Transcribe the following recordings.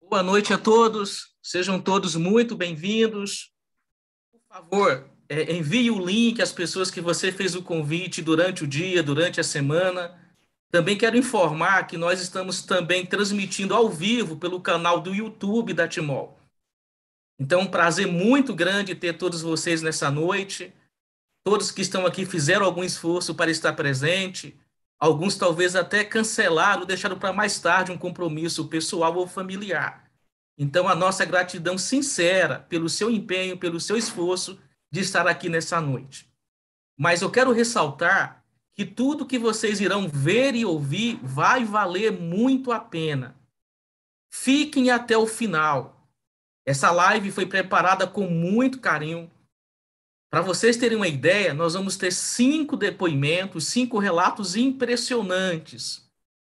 Boa noite a todos, sejam todos muito bem-vindos. Por favor, envie o link às pessoas que você fez o convite durante o dia, durante a semana. Também quero informar que nós estamos também transmitindo ao vivo pelo canal do YouTube da Timol. Então, um prazer muito grande ter todos vocês nessa noite. Todos que estão aqui fizeram algum esforço para estar presente. Alguns talvez até cancelaram, deixaram para mais tarde um compromisso pessoal ou familiar. Então, a nossa gratidão sincera pelo seu empenho, pelo seu esforço de estar aqui nessa noite. Mas eu quero ressaltar que tudo que vocês irão ver e ouvir vai valer muito a pena. Fiquem até o final. Essa live foi preparada com muito carinho. Para vocês terem uma ideia, nós vamos ter 5 depoimentos, 5 relatos impressionantes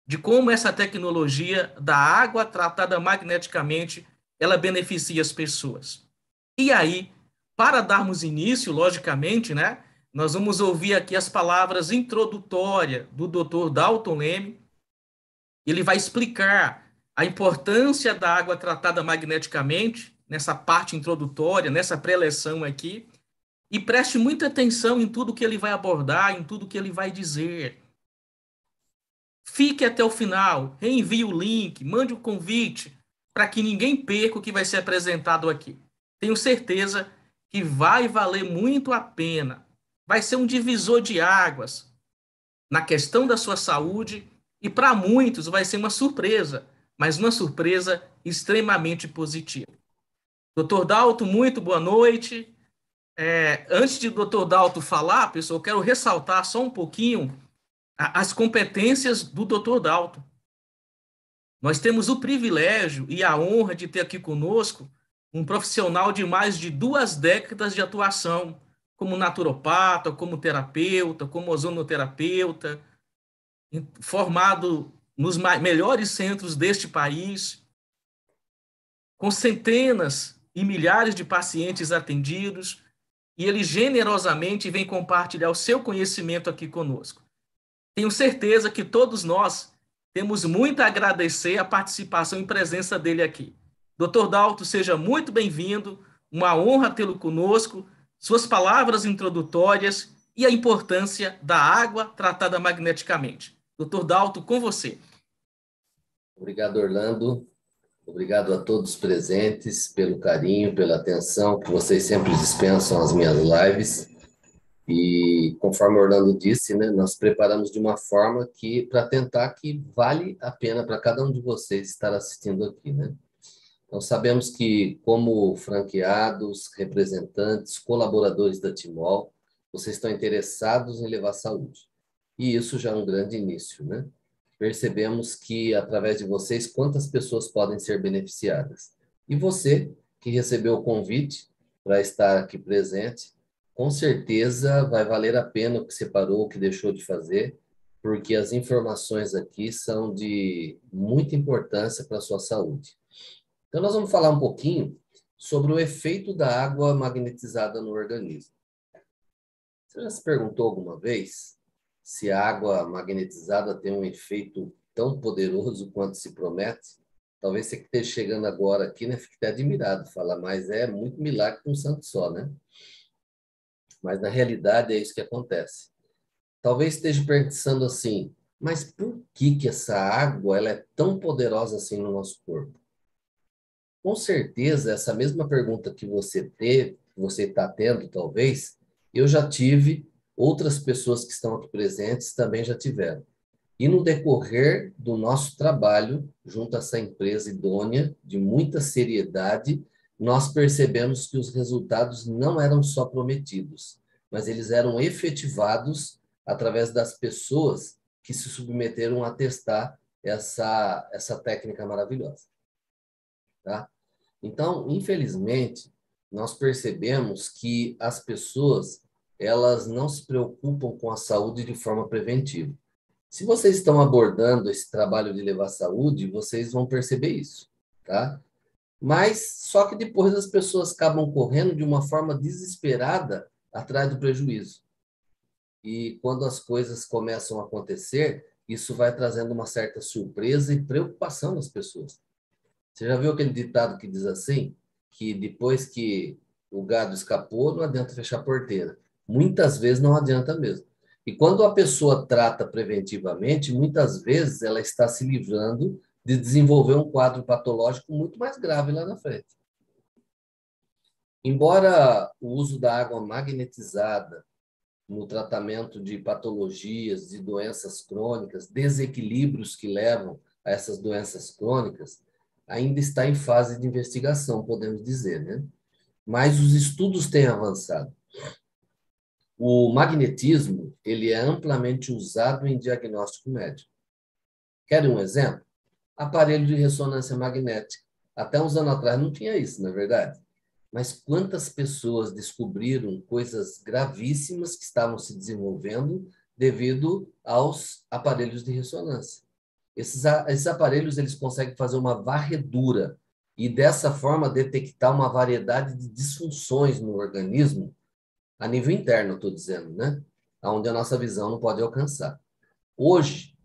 de como essa tecnologia da água tratada magneticamente ela beneficia as pessoas. E aí, para darmos início, logicamente, né, nós vamos ouvir aqui as palavras introdutórias do Dr. Dalton Leme. Ele vai explicar a importância da água tratada magneticamente nessa parte introdutória, nessa preleção aqui. E preste muita atenção em tudo que ele vai abordar, em tudo que ele vai dizer. Fique até o final, reenvie o link, mande o convite, para que ninguém perca o que vai ser apresentado aqui. Tenho certeza que vai valer muito a pena. Vai ser um divisor de águas na questão da sua saúde e para muitos vai ser uma surpresa, mas uma surpresa extremamente positiva. Doutor Dalton, muito boa noite. Antes de Dr. Dalton falar, pessoal, eu quero ressaltar só um pouquinho as competências do Dr. Dalton. Nós temos o privilégio e a honra de ter aqui conosco um profissional de mais de 2 décadas de atuação, como naturopata, como terapeuta, como ozonoterapeuta, formado nos melhores centros deste país, com centenas e milhares de pacientes atendidos, e ele generosamente vem compartilhar o seu conhecimento aqui conosco. Tenho certeza que todos nós temos muito a agradecer a participação e presença dele aqui. Dr. Dalton, seja muito bem-vindo, uma honra tê-lo conosco, suas palavras introdutórias e a importância da água tratada magneticamente. Dr. Dalton, com você. Obrigado, Orlando. Obrigado a todos presentes pelo carinho, pela atenção que vocês sempre dispensam às minhas lives. E conforme o Orlando disse, né, nós preparamos de uma forma que para tentar que vale a pena para cada um de vocês estar assistindo aqui, né? Então sabemos que como franqueados, representantes, colaboradores da Timol, vocês estão interessados em levar saúde. E isso já é um grande início, né? Percebemos que, através de vocês, quantas pessoas podem ser beneficiadas. E você, que recebeu o convite para estar aqui presente, com certeza vai valer a pena o que separou, o que deixou de fazer, porque as informações aqui são de muita importância para a sua saúde. Então, nós vamos falar um pouquinho sobre o efeito da água magnetizada no organismo. Você já se perguntou alguma vez se a água magnetizada tem um efeito tão poderoso quanto se promete? Talvez você que esteja chegando agora aqui, né, fique até admirado, fala, mas é muito milagre com um santo só, né? Mas na realidade é isso que acontece. Talvez esteja pensando assim, mas por que essa água ela é tão poderosa assim no nosso corpo? Com certeza, essa mesma pergunta que você teve, que você está tendo, talvez, eu já tive, outras pessoas que estão aqui presentes também já tiveram. E no decorrer do nosso trabalho, junto a essa empresa idônea, de muita seriedade, nós percebemos que os resultados não eram só prometidos, mas eles eram efetivados através das pessoas que se submeteram a testar essa técnica maravilhosa. Tá? Então, infelizmente, nós percebemos que as pessoas, elas não se preocupam com a saúde de forma preventiva. Se vocês estão abordando esse trabalho de levar saúde, vocês vão perceber isso, tá? Mas só que depois as pessoas acabam correndo de uma forma desesperada atrás do prejuízo. E quando as coisas começam a acontecer, isso vai trazendo uma certa surpresa e preocupação nas pessoas. Você já viu aquele ditado que diz assim? Que depois que o gado escapou, não adianta fechar a porteira. Muitas vezes não adianta mesmo. E quando a pessoa trata preventivamente, muitas vezes ela está se livrando de desenvolver um quadro patológico muito mais grave lá na frente. Embora o uso da água magnetizada no tratamento de patologias, de doenças crônicas, desequilíbrios que levam a essas doenças crônicas, ainda está em fase de investigação, podemos dizer, né? Mas os estudos têm avançado. O magnetismo, ele é amplamente usado em diagnóstico médico. Quer um exemplo? Aparelho de ressonância magnética. Até uns anos atrás não tinha isso, não é verdade? Mas quantas pessoas descobriram coisas gravíssimas que estavam se desenvolvendo devido aos aparelhos de ressonância? Esses aparelhos eles conseguem fazer uma varredura e, dessa forma, detectar uma variedade de disfunções no organismo, a nível interno, estou dizendo, né? Onde a nossa visão não pode alcançar. Hoje,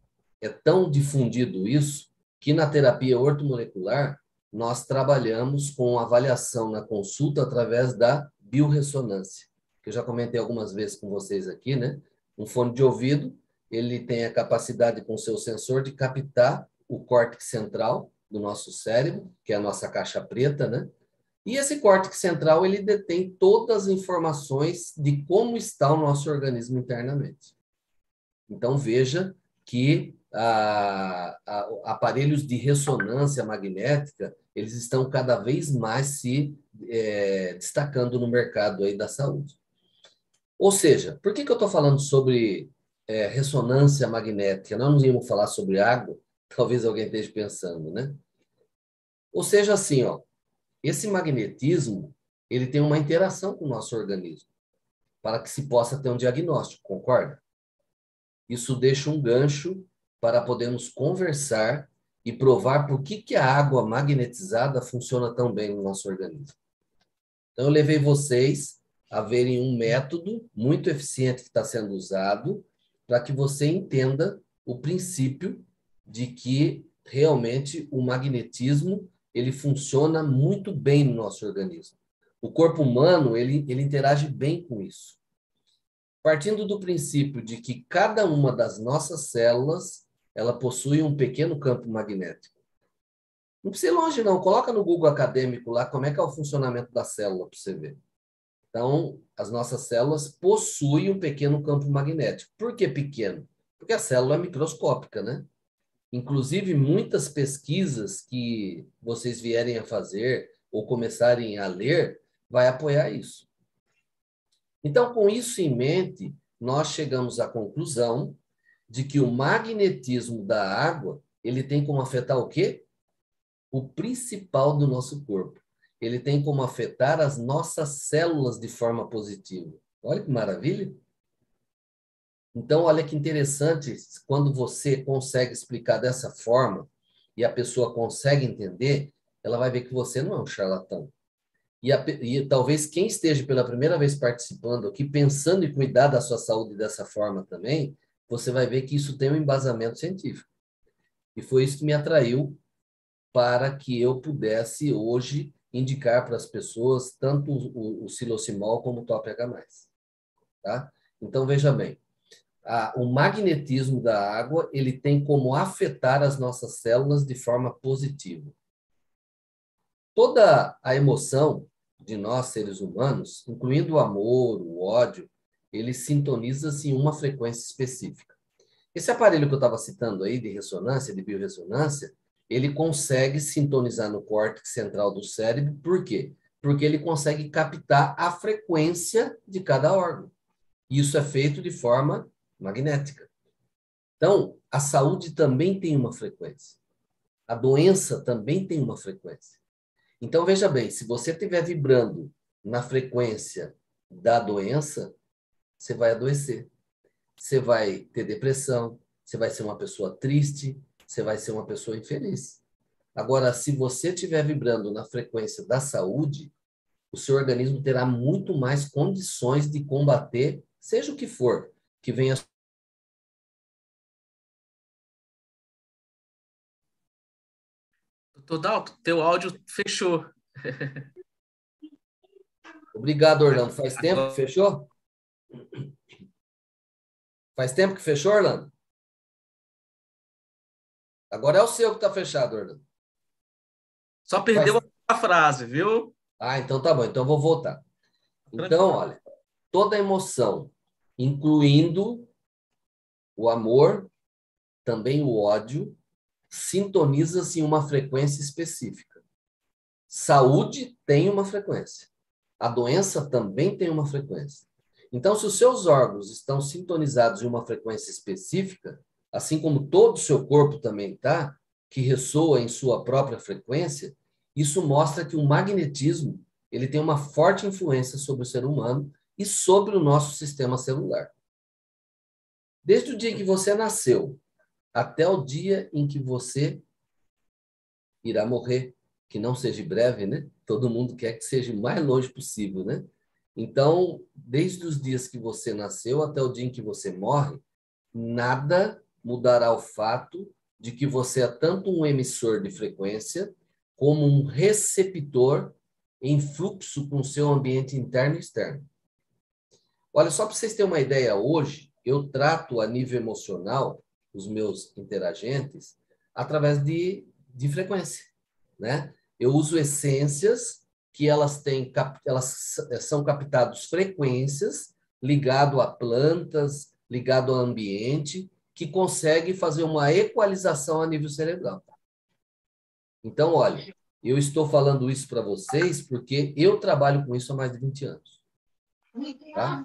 é tão difundido isso que na terapia ortomolecular nós trabalhamos com avaliação na consulta através da biorressonância, que eu já comentei algumas vezes com vocês aqui, né? Um fone de ouvido, ele tem a capacidade com o seu sensor de captar o córtex central do nosso cérebro, que é a nossa caixa preta, né? E esse córtex central, ele detém todas as informações de como está o nosso organismo internamente. Então, veja que aparelhos de ressonância magnética, eles estão cada vez mais se destacando no mercado aí da saúde. Ou seja, por que eu estou falando sobre ressonância magnética? Nós não íamos falar sobre água? Talvez alguém esteja pensando, né? Ou seja, assim, ó, esse magnetismo, ele tem uma interação com o nosso organismo, para que se possa ter um diagnóstico, concorda? Isso deixa um gancho para podermos conversar e provar por que a água magnetizada funciona tão bem no nosso organismo. Então, eu levei vocês a verem um método muito eficiente que está sendo usado para que você entenda o princípio de que realmente o magnetismo ele funciona muito bem no nosso organismo. O corpo humano ele interage bem com isso. Partindo do princípio de que cada uma das nossas células ela possui um pequeno campo magnético. Não precisa ir longe, não. Coloca no Google acadêmico lá como é que é o funcionamento da célula para você ver. Então, as nossas células possuem um pequeno campo magnético. Por que pequeno? Porque a célula é microscópica, né? Inclusive, muitas pesquisas que vocês vierem a fazer ou começarem a ler vai apoiar isso. Então, com isso em mente, nós chegamos à conclusão de que o magnetismo da água, ele tem como afetar o quê? O principal do nosso corpo. Ele tem como afetar as nossas células de forma positiva. Olha que maravilha! Então, olha que interessante, quando você consegue explicar dessa forma e a pessoa consegue entender, ela vai ver que você não é um charlatão. E talvez quem esteja pela primeira vez participando aqui, pensando em cuidar da sua saúde dessa forma também, você vai ver que isso tem um embasamento científico. E foi isso que me atraiu para que eu pudesse hoje indicar para as pessoas tanto o Silocimol como o Top H+. Tá? Então, veja bem, o magnetismo da água ele tem como afetar as nossas células de forma positiva. Toda a emoção de nós, seres humanos, incluindo o amor, o ódio, ele sintoniza-se em uma frequência específica. Esse aparelho que eu estava citando aí, de ressonância, de biorressonância, ele consegue sintonizar no córtex central do cérebro. Por quê? Porque ele consegue captar a frequência de cada órgão. E isso é feito de forma magnética. Então, a saúde também tem uma frequência. A doença também tem uma frequência. Então, veja bem, se você estiver vibrando na frequência da doença, você vai adoecer. Você vai ter depressão, você vai ser uma pessoa triste, você vai ser uma pessoa infeliz. Agora, se você estiver vibrando na frequência da saúde, o seu organismo terá muito mais condições de combater, seja o que for, que venha. Doutor Dalto, teu áudio fechou. Obrigado, Orlando. Faz tempo que fechou? Faz tempo que fechou, Orlando? Agora é o seu que está fechado, Orlando. Só perdeu a frase, viu? Ah, então tá bom. Então eu vou voltar. Então, olha, toda emoção, incluindo o amor, também o ódio, sintoniza-se em uma frequência específica. Saúde tem uma frequência. A doença também tem uma frequência. Então, se os seus órgãos estão sintonizados em uma frequência específica, assim como todo o seu corpo também está, que ressoa em sua própria frequência, isso mostra que o magnetismo ele tem uma forte influência sobre o ser humano e sobre o nosso sistema celular. Desde o dia que você nasceu até o dia em que você irá morrer, que não seja breve, né? Todo mundo quer que seja o mais longe possível, né? Então, desde os dias que você nasceu até o dia em que você morre, nada mudará o fato de que você é tanto um emissor de frequência como um receptor em fluxo com o seu ambiente interno e externo. Olha, só para vocês terem uma ideia, hoje eu trato a nível emocional os meus interagentes através de frequência, né? Eu uso essências que elas são captadas frequências ligado a plantas, ligado ao ambiente, que consegue fazer uma equalização a nível cerebral. Então, olha, eu estou falando isso para vocês porque eu trabalho com isso há mais de 20 anos. Tá?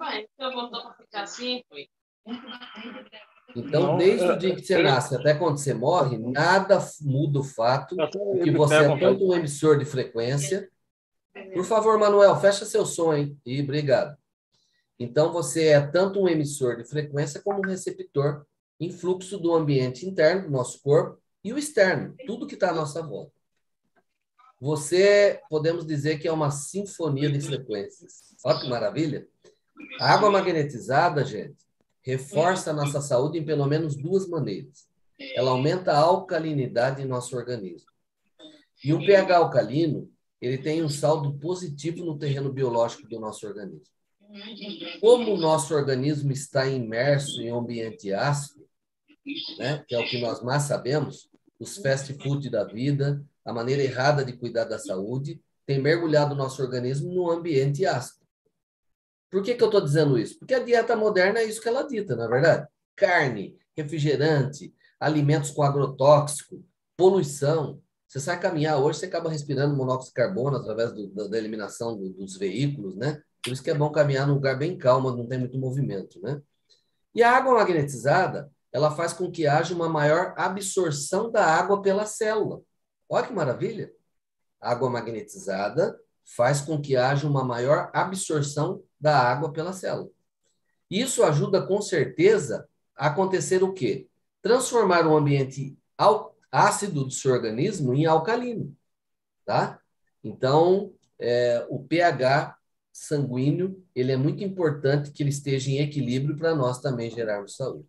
Então, desde o dia que você nasce até quando você morre, nada muda o fato de que você é tanto um emissor de frequência. Por favor, Manuel, fecha seu som, hein? E obrigado. Então, você é tanto um emissor de frequência como um receptor em fluxo do ambiente interno do nosso corpo e o externo, tudo que está à nossa volta. Você, podemos dizer que é uma sinfonia de frequências. Olha que maravilha! A água magnetizada, gente, reforça a nossa saúde em pelo menos duas maneiras. Ela aumenta a alcalinidade em nosso organismo. E o pH alcalino, ele tem um saldo positivo no terreno biológico do nosso organismo. Como o nosso organismo está imerso em um ambiente ácido, né, que é o que nós mais sabemos, os fast food da vida, a maneira errada de cuidar da saúde, tem mergulhado o nosso organismo num ambiente ácido. Por que eu estou dizendo isso? Porque a dieta moderna é isso que ela dita, não é verdade? Carne, refrigerante, alimentos com agrotóxico, poluição. Você sai caminhar hoje, você acaba respirando monóxido de carbono através da eliminação dos veículos, né? Por isso que é bom caminhar num lugar bem calmo, onde não tem muito movimento, né? E a água magnetizada, ela faz com que haja uma maior absorção da água pela célula. Olha que maravilha! A água magnetizada faz com que haja uma maior absorção da água pela célula. Isso ajuda, com certeza, a acontecer o quê? Transformar o ambiente ácido do seu organismo em alcalino, tá? Então, o pH sanguíneo, ele é muito importante que ele esteja em equilíbrio para nós também gerarmos saúde.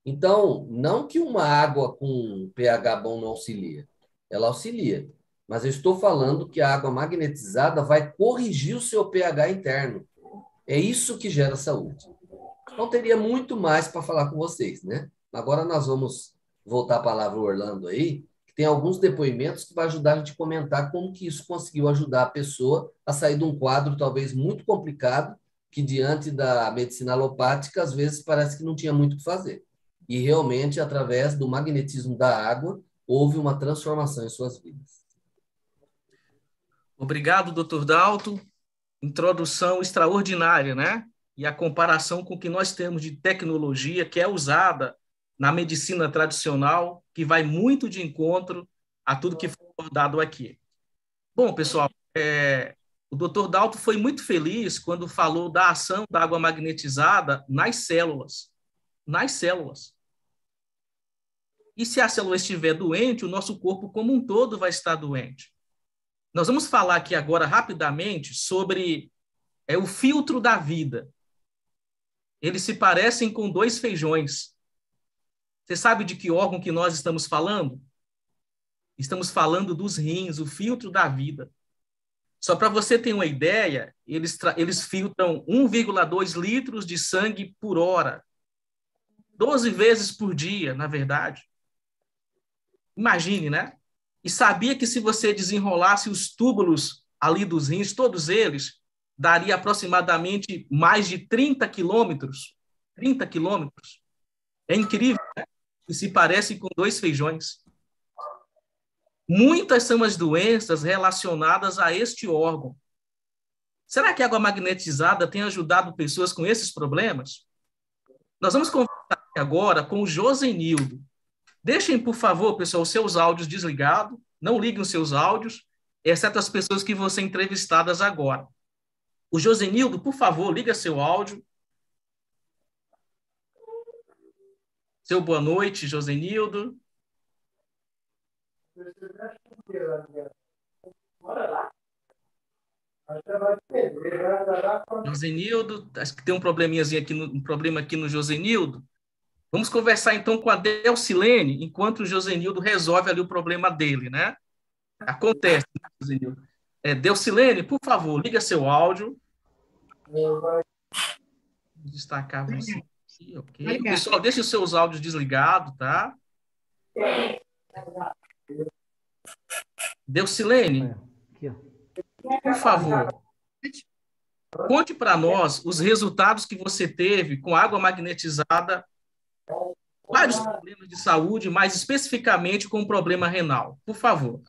Então, não que uma água com pH bom não auxilia. Ela auxilia. Mas eu estou falando que a água magnetizada vai corrigir o seu pH interno. É isso que gera saúde. Então, teria muito mais para falar com vocês, né? Agora nós vamos voltar a palavra ao Orlando aí, que tem alguns depoimentos que vai ajudar a gente a comentar como que isso conseguiu ajudar a pessoa a sair de um quadro talvez muito complicado, que diante da medicina alopática, às vezes parece que não tinha muito o que fazer. E realmente, através do magnetismo da água, houve uma transformação em suas vidas. Obrigado, doutor Dalto. Introdução extraordinária, né? E a comparação com o que nós temos de tecnologia que é usada na medicina tradicional, que vai muito de encontro a tudo que foi abordado aqui. Bom, pessoal, o doutor Dalto foi muito feliz quando falou da ação da água magnetizada nas células. Nas células. E se a célula estiver doente, o nosso corpo como um todo vai estar doente. Nós vamos falar aqui agora rapidamente sobre o filtro da vida. Eles se parecem com dois feijões. Você sabe de que órgão que nós estamos falando? Estamos falando dos rins, o filtro da vida. Só para você ter uma ideia, eles filtram 1,2 litros de sangue por hora, 12 vezes por dia, na verdade. Imagine, né? E sabia que se você desenrolasse os túbulos ali dos rins, todos eles, daria aproximadamente mais de 30 quilômetros. 30 quilômetros. É incrível, né? E se parece com 2 feijões. Muitas são as doenças relacionadas a este órgão. Será que a água magnetizada tem ajudado pessoas com esses problemas? Nós vamos conversar agora com o Josenildo. Deixem, por favor, pessoal, os seus áudios desligados. Não liguem os seus áudios, exceto as pessoas que vão ser entrevistadas agora. O Josenildo, por favor, liga seu áudio. Seu boa noite, Josenildo. Josenildo, acho que tem um probleminhazinho aqui, um problema aqui no Josenildo. Vamos conversar então com a Delcilene, enquanto o Josenildo resolve ali o problema dele, né? Acontece, né, Josenildo? Delcilene, por favor, liga seu áudio. Vou destacar você aqui, ok? Pessoal, deixe os seus áudios desligados, tá? Delcilene, por favor, conte para nós os resultados que você teve com água magnetizada, vários problemas de saúde, mais especificamente com o problema renal. Por favor.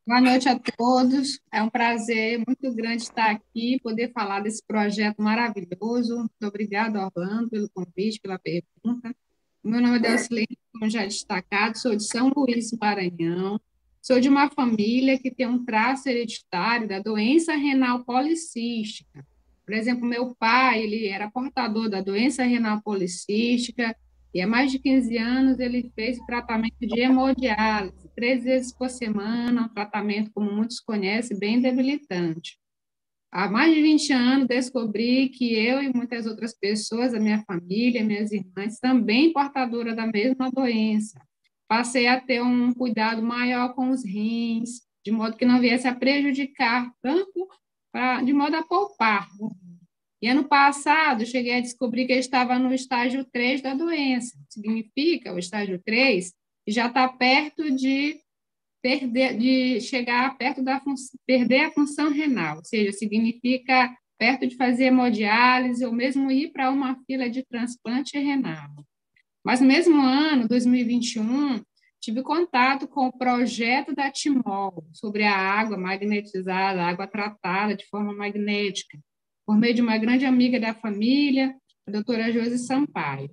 Boa noite a todos. É um prazer muito grande estar aqui, poder falar desse projeto maravilhoso. Muito obrigada, Orlando, pelo convite, pela pergunta. Meu nome é Delcilene, como já destacado, sou de São Luís, Maranhão. Sou de uma família que tem um traço hereditário da doença renal policística. Por exemplo, meu pai, ele era portador da doença renal policística, e há mais de 15 anos ele fez o tratamento de hemodiálise, 3 vezes por semana, um tratamento, como muitos conhecem, bem debilitante. Há mais de 20 anos descobri que eu e muitas outras pessoas, a minha família, minhas irmãs, também portadoras da mesma doença. Passei a ter um cuidado maior com os rins, de modo que não viesse a prejudicar tanto, de modo a poupar. E ano passado, cheguei a descobrir que eu estava no estágio 3 da doença. Significa, o estágio 3, que já está perto de chegar perto perder a função renal, ou seja, significa perto de fazer hemodiálise ou mesmo ir para uma fila de transplante renal. Mas no mesmo ano, 2021, tive contato com o projeto da Timol sobre a água magnetizada, a água tratada de forma magnética, por meio de uma grande amiga da família, a doutora Josi Sampaio.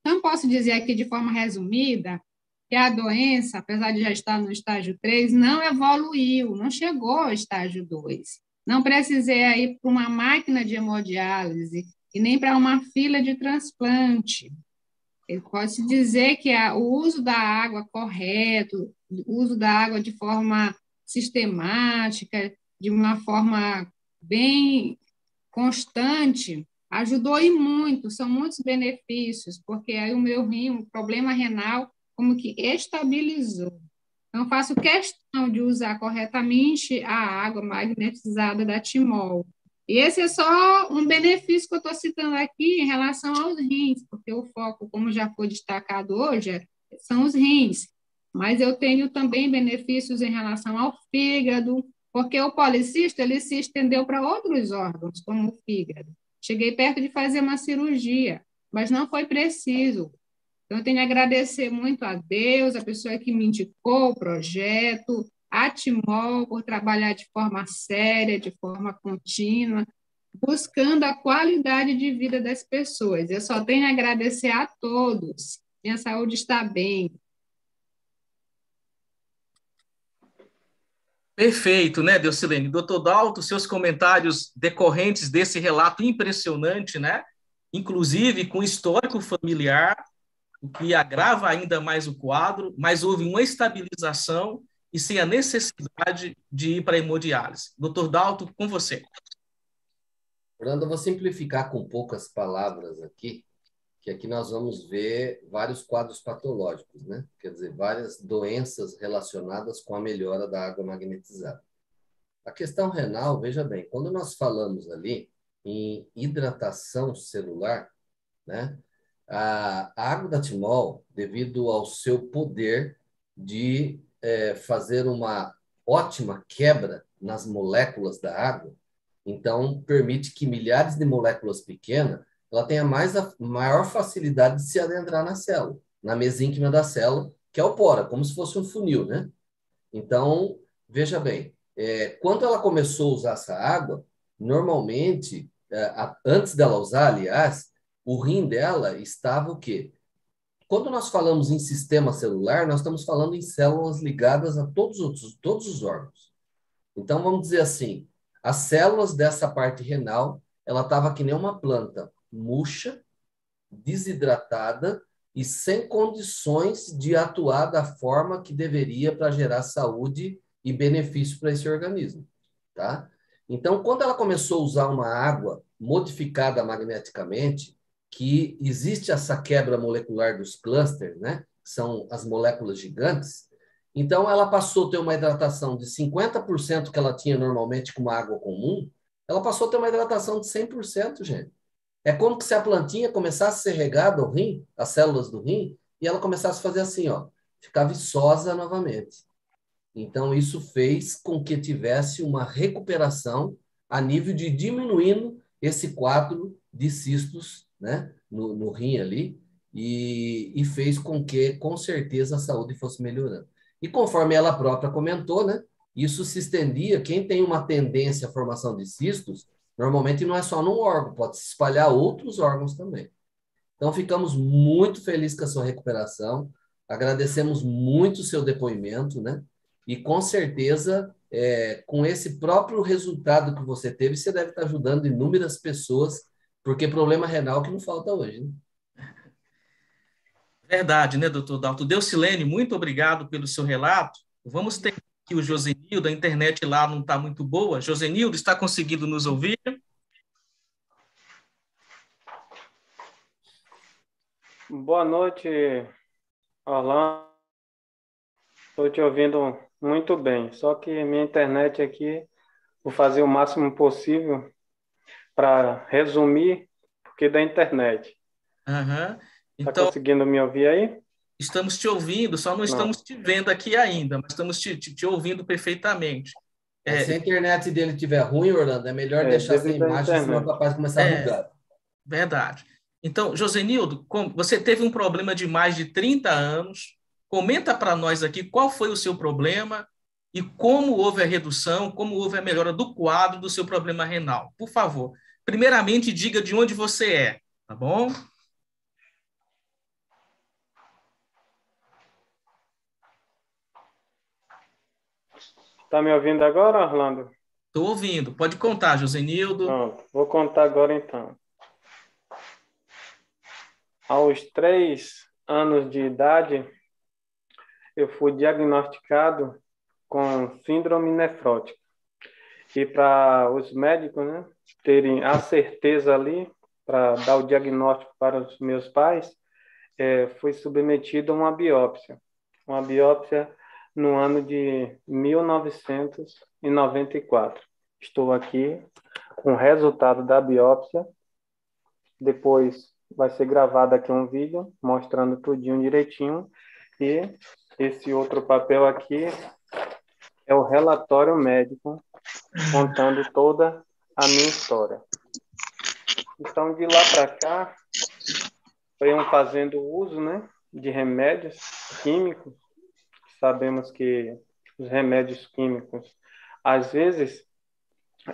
Então, posso dizer aqui de forma resumida que a doença, apesar de já estar no estágio 3, não evoluiu, não chegou ao estágio 2. Não precisei ir para uma máquina de hemodiálise e nem para uma fila de transplante. Pode-se dizer que o uso da água correto, o uso da água de forma sistemática, de uma forma bem constante, ajudou e muito, são muitos benefícios, porque aí o meu rim, o problema renal, como que estabilizou. Então, faço questão de usar corretamente a água magnetizada da Timol. E esse é só um benefício que eu estou citando aqui em relação aos rins, porque o foco, como já foi destacado hoje, são os rins. Mas eu tenho também benefícios em relação ao fígado, porque o policista ele se estendeu para outros órgãos, como o fígado. Cheguei perto de fazer uma cirurgia, mas não foi preciso. Então, eu tenho a agradecer muito a Deus, a pessoa que me indicou o projeto, a Timol, por trabalhar de forma séria, de forma contínua, buscando a qualidade de vida das pessoas. Eu só tenho a agradecer a todos. Minha saúde está bem. Perfeito, né, Delcilene? Doutor Dalto, seus comentários decorrentes desse relato impressionante, né? Inclusive com histórico familiar, o que agrava ainda mais o quadro, mas houve uma estabilização e sem a necessidade de ir para a hemodiálise. Doutor Dalto, com você. Orlando, eu vou simplificar com poucas palavras aqui, que aqui nós vamos ver vários quadros patológicos, né? Quer dizer, várias doenças relacionadas com a melhora da água magnetizada. A questão renal, veja bem, quando nós falamos ali em hidratação celular, né? A água da Timol, devido ao seu poder de fazer uma ótima quebra nas moléculas da água, então permite que milhares de moléculas pequenas ela tenha a maior facilidade de se adentrar na célula, na mesênquima da célula, que é o pora, como se fosse um funil, né? Então, veja bem, quando ela começou a usar essa água, normalmente, antes dela usar, aliás, o rim dela estava o quê? Quando nós falamos em sistema celular, nós estamos falando em células ligadas a todos os órgãos. Então, vamos dizer assim, as células dessa parte renal, ela estava que nem uma planta, murcha, desidratada e sem condições de atuar da forma que deveria para gerar saúde e benefício para esse organismo, tá? Então, quando ela começou a usar uma água modificada magneticamente, que existe essa quebra molecular dos clusters, né? Que são as moléculas gigantes. Então, ela passou a ter uma hidratação de 50% que ela tinha normalmente com uma água comum, ela passou a ter uma hidratação de 100%, gente. É como se a plantinha começasse a ser regada ao rim, as células do rim, e ela começasse a fazer assim, ó, ficar viçosa novamente. Então, isso fez com que tivesse uma recuperação a nível de diminuindo esse quadro de cistos, né, no rim ali, e fez com que, com certeza, a saúde fosse melhorando. E conforme ela própria comentou, né, isso se estendia, quem tem uma tendência à formação de cistos, normalmente não é só num órgão, pode se espalhar a outros órgãos também. Então, ficamos muito felizes com a sua recuperação, agradecemos muito o seu depoimento, né? E com certeza, com esse próprio resultado que você teve, você deve estar ajudando inúmeras pessoas, porque problema renal que não falta hoje, né? Verdade, né, doutor Dalto? Deusilene, muito obrigado pelo seu relato. Vamos ter aqui o Josenildo, a internet lá não está muito boa. Josenildo, está conseguindo nos ouvir? Boa noite, Orlando. Estou te ouvindo muito bem, só que minha internet aqui, vou fazer o máximo possível para resumir, porque da internet. Uhum. Está Então, conseguindo me ouvir aí? estamos te ouvindo, só não estamos te vendo aqui ainda, mas estamos te ouvindo perfeitamente. Se a internet dele estiver ruim, Orlando, é melhor deixar sem devido à imagem, senão é internet. capaz de começar a bugar. Verdade. Então, Josenildo, você teve um problema de mais de 30 anos. Comenta para nós aqui qual foi o seu problema e como houve a redução, como houve a melhora do quadro do seu problema renal. Por favor, primeiramente diga de onde você é, tá bom? Está me ouvindo agora, Orlando? Estou ouvindo. Pode contar, Josenildo. Pronto, vou contar agora então. Aos 3 anos de idade, eu fui diagnosticado com síndrome nefrótica. E para os médicos, né, terem a certeza ali, para dar o diagnóstico para os meus pais, fui submetido a uma biópsia. Uma biópsia no ano de 1994. Estou aqui com o resultado da biópsia. Depois vai ser gravado aqui um vídeo mostrando tudinho direitinho. E esse outro papel aqui é o relatório médico contando toda a minha história. Então, de lá para cá, venho fazendo uso, né, de remédios químicos. Sabemos que os remédios químicos, às vezes,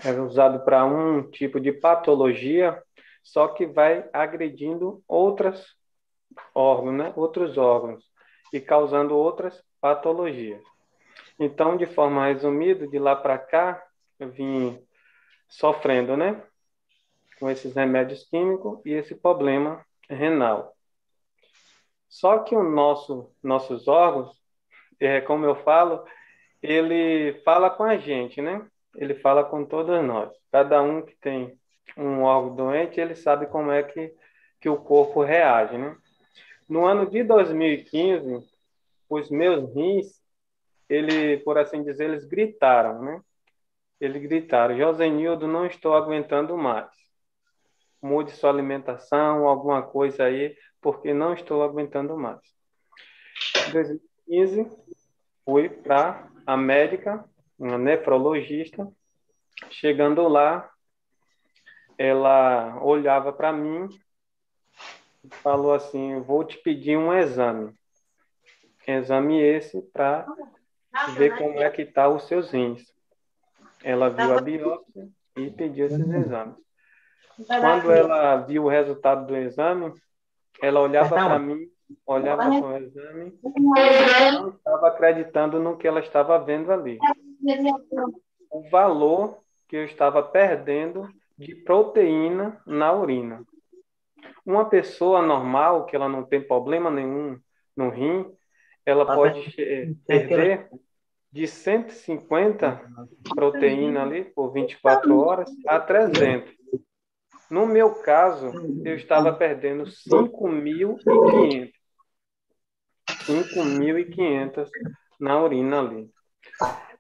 é usado para um tipo de patologia, só que vai agredindo outros órgãos, né, outros órgãos, e causando outras patologias. Então, de forma resumida, de lá para cá, eu vim sofrendo, né, com esses remédios químicos e esse problema renal. Só que nossos órgãos, como eu falo, ele fala com a gente, né? Ele fala com todos nós. Cada um que tem um órgão doente, ele sabe como é que que o corpo reage, né? No ano de 2015, os meus rins, por assim dizer, eles gritaram, né? Eles gritaram: Josenildo, não estou aguentando mais. Mude sua alimentação, alguma coisa aí, porque não estou aguentando mais. Em 2015, fui para a médica, uma nefrologista. Chegando lá, ela olhava para mim e falou assim: vou te pedir um exame. Exame esse para ver como é que está os seus rins. Ela viu a biópsia e pediu esses exames. Quando ela viu o resultado do exame, ela olhava para mim, olhava para o exame, não estava acreditando no que ela estava vendo ali. O valor que eu estava perdendo de proteína na urina. Uma pessoa normal, que ela não tem problema nenhum no rim, ela pode perder de 150 proteína ali por 24 horas a 300. No meu caso, eu estava perdendo 5.500. 5.500 na urina ali.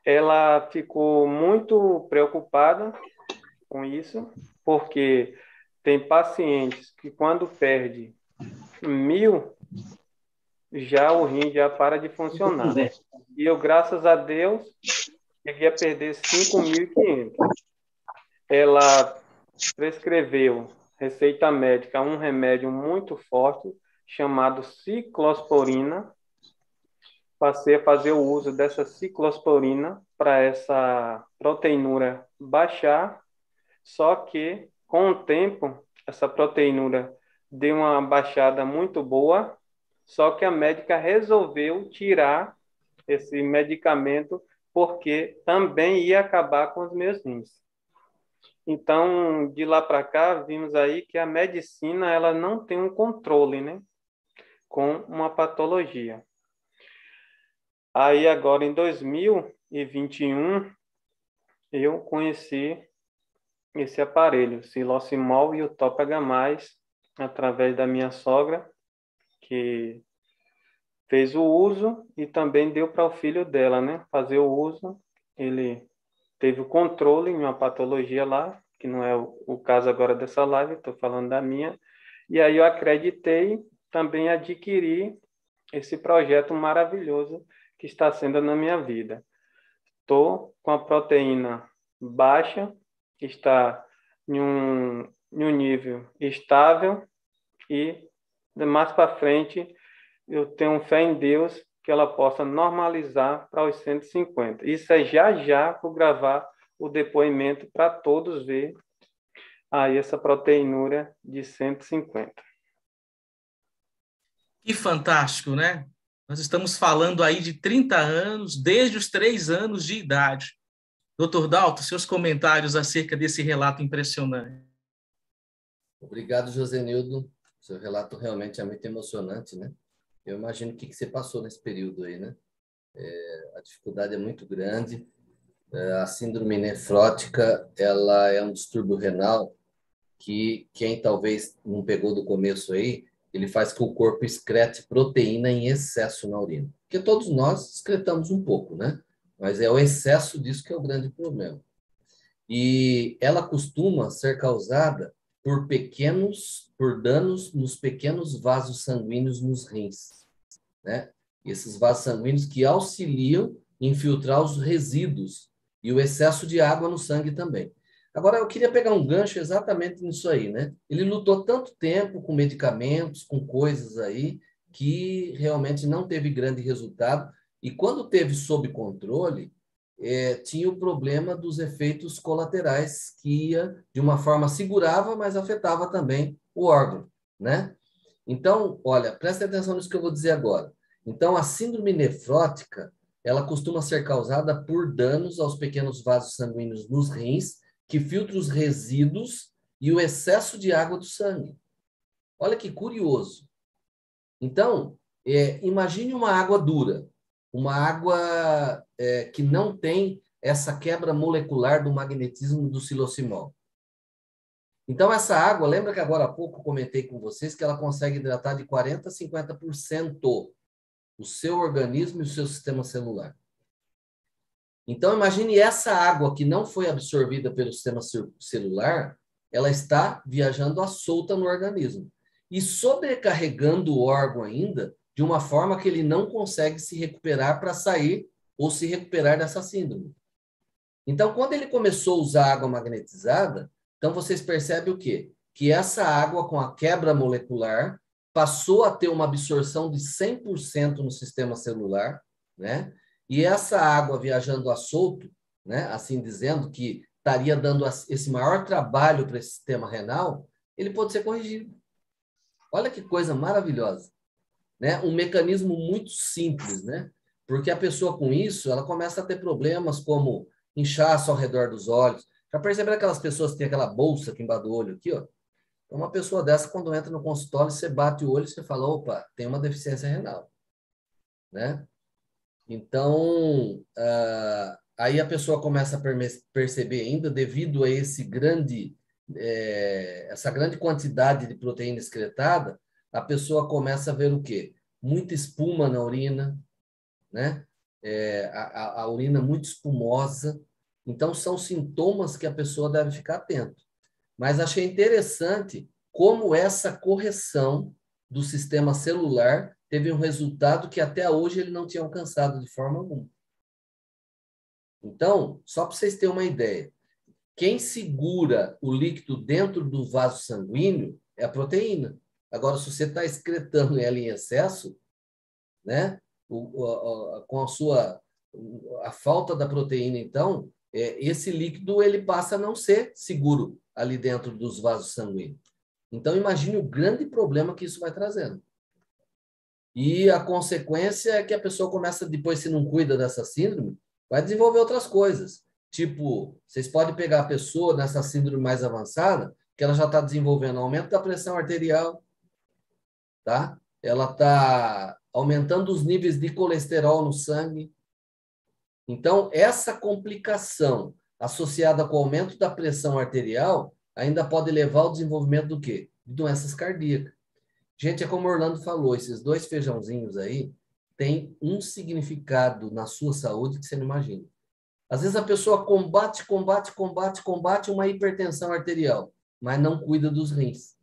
Ela ficou muito preocupada com isso, porque tem pacientes que quando perde 1.000, já o rim já para de funcionar. E eu, graças a Deus, cheguei a perder 5.500. Ela prescreveu, receita médica, um remédio muito forte chamado ciclosporina. Passei a fazer o uso dessa ciclosporina para essa proteinúria baixar, só que com o tempo essa proteinúria deu uma baixada muito boa, só que a médica resolveu tirar esse medicamento porque também ia acabar com os meus rins. Então, de lá para cá, vimos aí que a medicina ela não tem um controle, né, com uma patologia. Aí agora, em 2021, eu conheci esse aparelho, o Silosimol e o Top H+, através da minha sogra, que fez o uso e também deu para o filho dela, né, fazer o uso. Ele teve o controle em uma patologia lá, que não é o caso agora dessa live, estou falando da minha. E aí eu acreditei, também adquiri esse projeto maravilhoso que está sendo na minha vida. Estou com a proteína baixa, que está em um nível estável, e mais para frente eu tenho fé em Deus que ela possa normalizar para os 150. Isso é já vou gravar o depoimento para todos ver aí essa proteinúria de 150. Que fantástico, né? Nós estamos falando aí de 30 anos, desde os 3 anos de idade. Dr. Dalto, seus comentários acerca desse relato impressionante. Obrigado, Josenildo. Seu relato realmente é muito emocionante, né? Eu imagino o que você passou nesse período aí, né? A dificuldade é muito grande. A síndrome nefrótica, ela é um distúrbio renal que quem talvez não pegou do começo aí, ele faz que o corpo excrete proteína em excesso na urina. Porque todos nós excretamos um pouco, né? Mas é o excesso disso que é o grande problema. E ela costuma ser causada por danos nos pequenos vasos sanguíneos nos rins, né? Esses vasos sanguíneos que auxiliam em filtrar os resíduos e o excesso de água no sangue também. Agora, eu queria pegar um gancho exatamente nisso aí, né? Ele lutou tanto tempo com medicamentos, com coisas aí, que realmente não teve grande resultado. E quando teve sob controle, tinha o problema dos efeitos colaterais, que ia, de uma forma, segurava, mas afetava também o órgão, né? Então, olha, presta atenção nisso que eu vou dizer agora. Então, a síndrome nefrótica, ela costuma ser causada por danos aos pequenos vasos sanguíneos nos rins, que filtram os resíduos e o excesso de água do sangue. Olha que curioso. Então, imagine uma água dura, uma água que não tem essa quebra molecular do magnetismo do silosimol. Então, essa água, lembra que agora há pouco eu comentei com vocês que ela consegue hidratar de 40% a 50% o seu organismo e o seu sistema celular. Então, imagine essa água que não foi absorvida pelo sistema celular, ela está viajando à solta no organismo e sobrecarregando o órgão ainda de uma forma que ele não consegue se recuperar para sair ou se recuperar dessa síndrome. Então, quando ele começou a usar água magnetizada, então vocês percebem o quê? Que essa água, com a quebra molecular, passou a ter uma absorção de 100% no sistema celular, né? E essa água viajando a solto, né? Assim dizendo, que estaria dando esse maior trabalho para esse sistema renal, ele pode ser corrigido. Olha que coisa maravilhosa, né? Um mecanismo muito simples, né? Porque a pessoa com isso, ela começa a ter problemas como inchaço ao redor dos olhos. Já perceberam aquelas pessoas que têm aquela bolsa aqui embaixo do olho, aqui, ó? Uma pessoa dessa, quando entra no consultório, você bate o olho e você fala, opa, tem uma deficiência renal, né? Então, aí a pessoa começa a perceber ainda, devido a essa grande quantidade de proteína excretada, a pessoa começa a ver o quê? Muita espuma na urina, né? A urina muito espumosa. Então, são sintomas que a pessoa deve ficar atento. Mas achei interessante como essa correção do sistema celular teve um resultado que até hoje ele não tinha alcançado de forma alguma. Então, só para vocês terem uma ideia, quem segura o líquido dentro do vaso sanguíneo é a proteína. Agora, se você está excretando ela em excesso, né, com a falta da proteína, então, esse líquido ele passa a não ser seguro ali dentro dos vasos sanguíneos. Então, imagine o grande problema que isso vai trazendo. E a consequência é que a pessoa começa, depois, se não cuida dessa síndrome, vai desenvolver outras coisas. Tipo, vocês podem pegar a pessoa nessa síndrome mais avançada, que ela já está desenvolvendo aumento da pressão arterial, tá? Ela está aumentando os níveis de colesterol no sangue. Então, essa complicação associada com o aumento da pressão arterial ainda pode levar ao desenvolvimento do quê? De doenças cardíacas. Gente, é como o Orlando falou, esses 2 feijãozinhos aí têm um significado na sua saúde que você não imagina. Às vezes a pessoa combate uma hipertensão arterial, mas não cuida dos rins.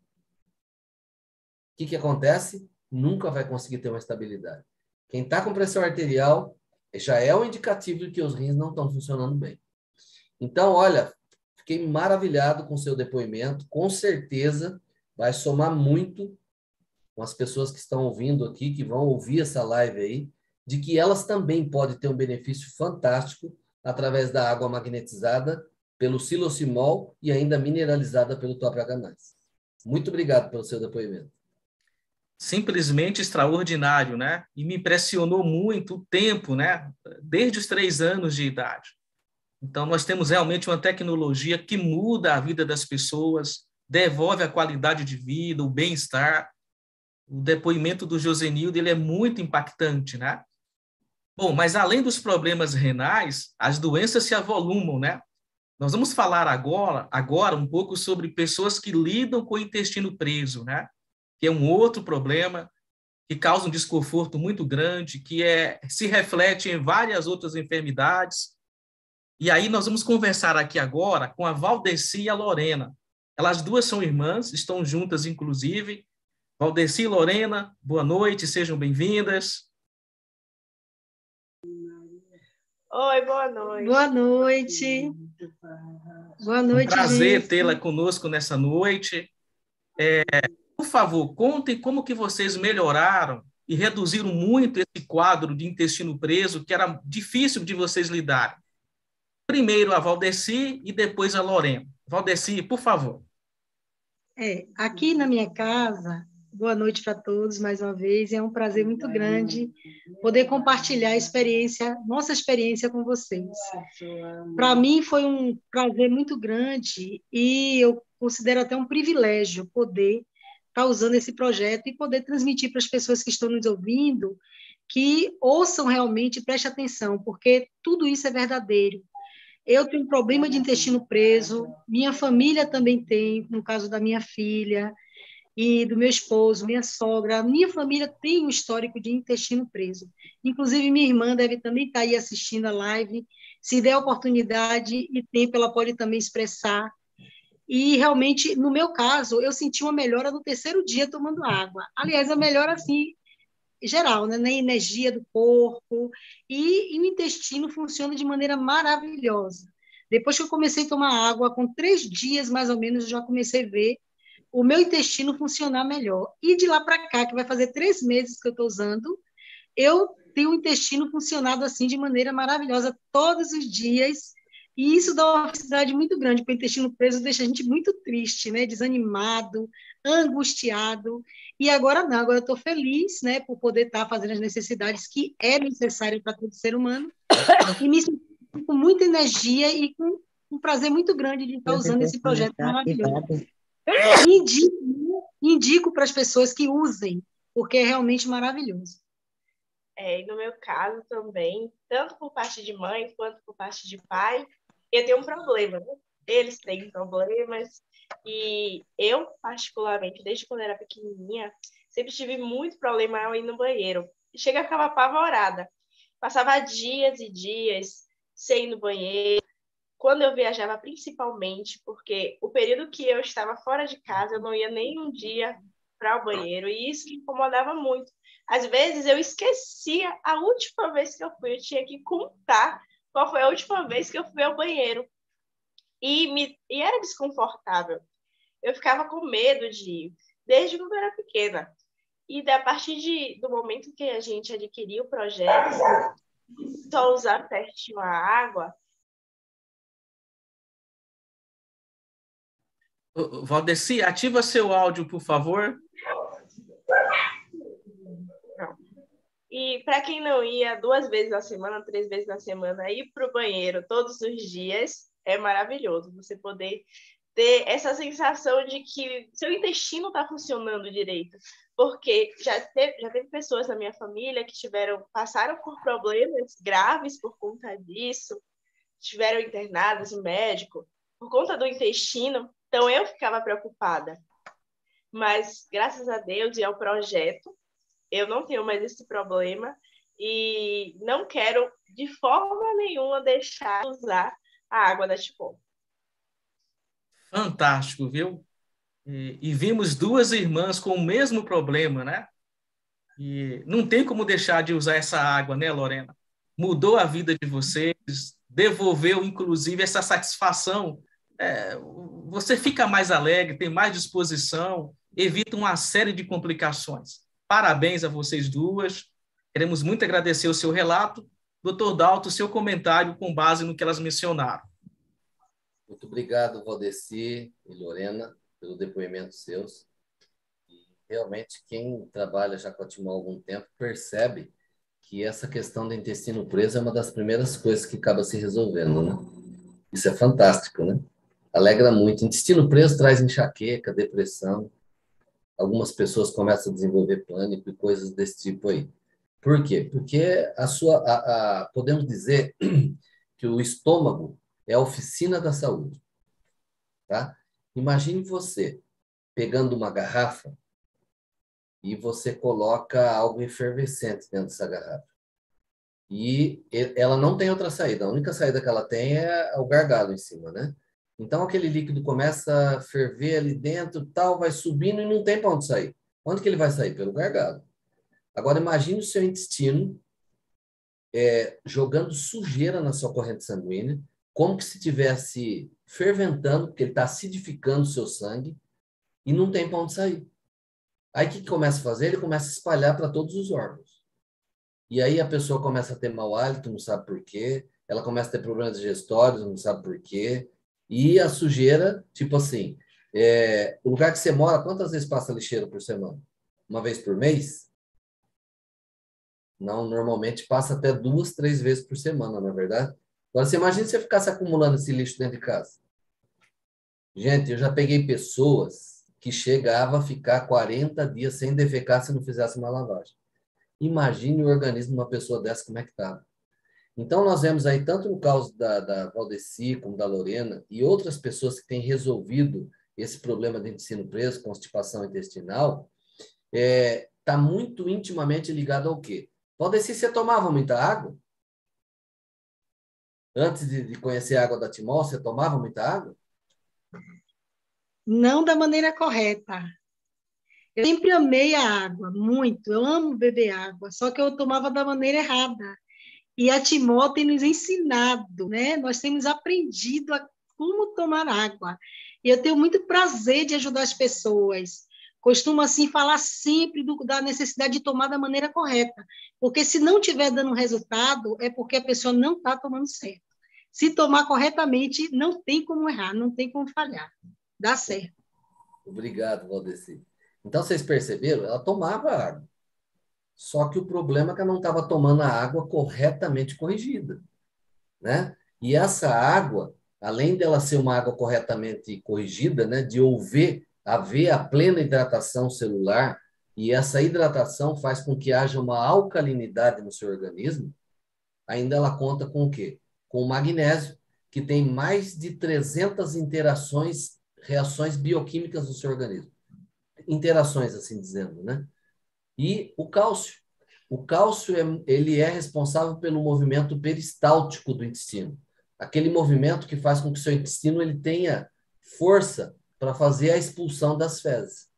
O que acontece? Nunca vai conseguir ter uma estabilidade. Quem está com pressão arterial já é um indicativo de que os rins não estão funcionando bem. Então, olha, fiquei maravilhado com o seu depoimento. Com certeza vai somar muito com as pessoas que estão ouvindo aqui, que vão ouvir essa live aí, de que elas também podem ter um benefício fantástico através da água magnetizada pelo xilocimol e ainda mineralizada pelo Top H+. Muito obrigado pelo seu depoimento. Simplesmente extraordinário, né? E me impressionou muito o tempo, né? Desde os 3 anos de idade. Então, nós temos realmente uma tecnologia que muda a vida das pessoas, devolve a qualidade de vida, o bem-estar. O depoimento do Josenildo, ele é muito impactante, né? Bom, mas além dos problemas renais, as doenças se avolumam, né? Nós vamos falar agora um pouco sobre pessoas que lidam com o intestino preso, né? Que é um outro problema que causa um desconforto muito grande, que se reflete em várias outras enfermidades. E aí nós vamos conversar aqui agora com a Valdeci e a Lorena. Elas duas são irmãs, estão juntas, inclusive. Valdeci e Lorena, boa noite, sejam bem-vindas. Oi, boa noite. Boa noite. Boa noite, um prazer gente. tê-la conosco nessa noite. Por favor, contem como que vocês melhoraram e reduziram muito esse quadro de intestino preso, que era difícil de vocês lidarem. Primeiro a Valdeci e depois a Lorena. Valdeci, por favor. Aqui na minha casa, boa noite para todos mais uma vez. É um prazer muito grande poder compartilhar nossa experiência com vocês. Para mim foi um prazer muito grande e eu considero até um privilégio poder estar usando esse projeto e poder transmitir para as pessoas que estão nos ouvindo que ouçam realmente, prestem atenção, porque tudo isso é verdadeiro. Eu tenho um problema de intestino preso, minha família também tem, no caso da minha filha e do meu esposo, minha sogra, a minha família tem um histórico de intestino preso. Inclusive, minha irmã deve também estar aí assistindo a live. Se der oportunidade e tempo, ela pode também expressar. E, realmente, no meu caso, eu senti uma melhora no terceiro dia tomando água. Aliás, a melhora, assim, geral, né? Na energia do corpo, e o intestino funciona de maneira maravilhosa. Depois que eu comecei a tomar água, com 3 dias, mais ou menos, eu já comecei a ver o meu intestino funcionar melhor. E de lá para cá, que vai fazer 3 meses que eu estou usando, eu tenho o intestino funcionado assim de maneira maravilhosa todos os dias, e isso dá uma felicidade muito grande, porque o intestino preso deixa a gente muito triste, né? Desanimado, angustiado. E agora não, agora eu estou feliz, né, por poder estar fazendo as necessidades que é necessário para todo ser humano, e me sinto com muita energia e com um prazer muito grande de estar usando esse projeto maravilhoso. Indico para as pessoas que usem, porque é realmente maravilhoso. E no meu caso também, tanto por parte de mãe quanto por parte de pai, eu tenho um problema, né? Eles têm problemas, e eu, particularmente, desde quando era pequenininha, sempre tive muito problema ao ir no banheiro. Chega a ficar apavorada. Passava dias e dias sem ir no banheiro. Quando eu viajava, principalmente, porque o período que eu estava fora de casa, eu não ia nem um dia para o banheiro, e isso me incomodava muito. Às vezes, eu esquecia a última vez que eu fui, eu tinha que contar qual foi a última vez que eu fui ao banheiro. E era desconfortável. Eu ficava com medo de ir, desde quando eu era pequena. E a partir do momento que a gente adquiriu o projeto, só usar certinho a água. Valdeci, ativa seu áudio, por favor. Não. E para quem não ia 2 vezes na semana, 3 vezes na semana, ir para o banheiro todos os dias é maravilhoso. Você poder ter essa sensação de que seu intestino está funcionando direito. Porque já teve pessoas na minha família que passaram por problemas graves por conta disso, estiveram internadas no médico por conta do intestino. Então, eu ficava preocupada. Mas, graças a Deus e ao projeto, eu não tenho mais esse problema e não quero, de forma nenhuma, deixar de usar a água da Tipom. Fantástico, viu? E vimos 2 irmãs com o mesmo problema, né? E não tem como deixar de usar essa água, né, Lorena? Mudou a vida de vocês, devolveu, inclusive, essa satisfação. Você fica mais alegre, tem mais disposição, evita uma série de complicações. Parabéns a vocês 2. Queremos muito agradecer o seu relato. Doutor Dalto, seu comentário com base no que elas mencionaram. Muito obrigado, Valdeci e Lorena, pelo depoimento seus. E, realmente, quem trabalha já com a Timon há algum tempo percebe que essa questão do intestino preso é uma das primeiras coisas que acaba se resolvendo, né? Isso é fantástico, né? Alegra muito. Intestino preso traz enxaqueca, depressão. Algumas pessoas começam a desenvolver pânico e coisas desse tipo aí. Por quê? Porque podemos dizer que o estômago é a oficina da saúde, tá? Imagine você pegando uma garrafa e você coloca algo efervescente dentro dessa garrafa. E ela não tem outra saída. A única saída que ela tem é o gargalo em cima, né? Então, aquele líquido começa a ferver ali dentro, tal, vai subindo e não tem para onde sair. Onde que ele vai sair? Pelo gargalo. Agora, imagine o seu intestino jogando sujeira na sua corrente sanguínea, como que se estivesse ferventando, porque ele está acidificando o seu sangue, e não tem para onde sair. Aí, o que começa a fazer? Ele começa a espalhar para todos os órgãos. E aí a pessoa começa a ter mau hálito, não sabe por quê. Ela começa a ter problemas digestórios, não sabe por quê. E a sujeira, tipo assim, o lugar que você mora, quantas vezes passa lixeira por semana? Uma vez por mês? Não, normalmente passa até 2, 3 vezes por semana, não é verdade? Agora, você imagina se você ficasse acumulando esse lixo dentro de casa. Gente, eu já peguei pessoas que chegavam a ficar 40 dias sem defecar se não fizesse uma lavagem. Imagine o organismo de uma pessoa dessa como é que estava. Então, nós vemos aí, tanto no caso da Valdeci, como da Lorena, e outras pessoas que têm resolvido esse problema de intestino preso, constipação intestinal, está muito intimamente ligado ao quê? Valdeci, você tomava muita água? Antes de conhecer a água da Timol, você tomava muita água? Não da maneira correta. Eu sempre amei a água, muito. Eu amo beber água, só que eu tomava da maneira errada. E a Timó tem nos ensinado, né? Nós temos aprendido a como tomar água. E eu tenho muito prazer de ajudar as pessoas. Costumo, assim, falar sempre da necessidade de tomar da maneira correta. Porque se não estiver dando resultado, é porque a pessoa não está tomando certo. Se tomar corretamente, não tem como errar, não tem como falhar. Dá certo. Obrigado, Valdeci. Então, vocês perceberam? Ela tomava água. Só que o problema é que ela não estava tomando a água corretamente corrigida, né? E essa água, além dela ser uma água corretamente corrigida, né, de haver a plena hidratação celular, e essa hidratação faz com que haja uma alcalinidade no seu organismo, ainda ela conta com o quê? Com o magnésio, que tem mais de 300 reações bioquímicas no seu organismo. Interações, assim dizendo, né? E o cálcio. O cálcio ele é responsável pelo movimento peristáltico do intestino. Aquele movimento que faz com que o seu intestino ele tenha força para fazer a expulsão das fezes.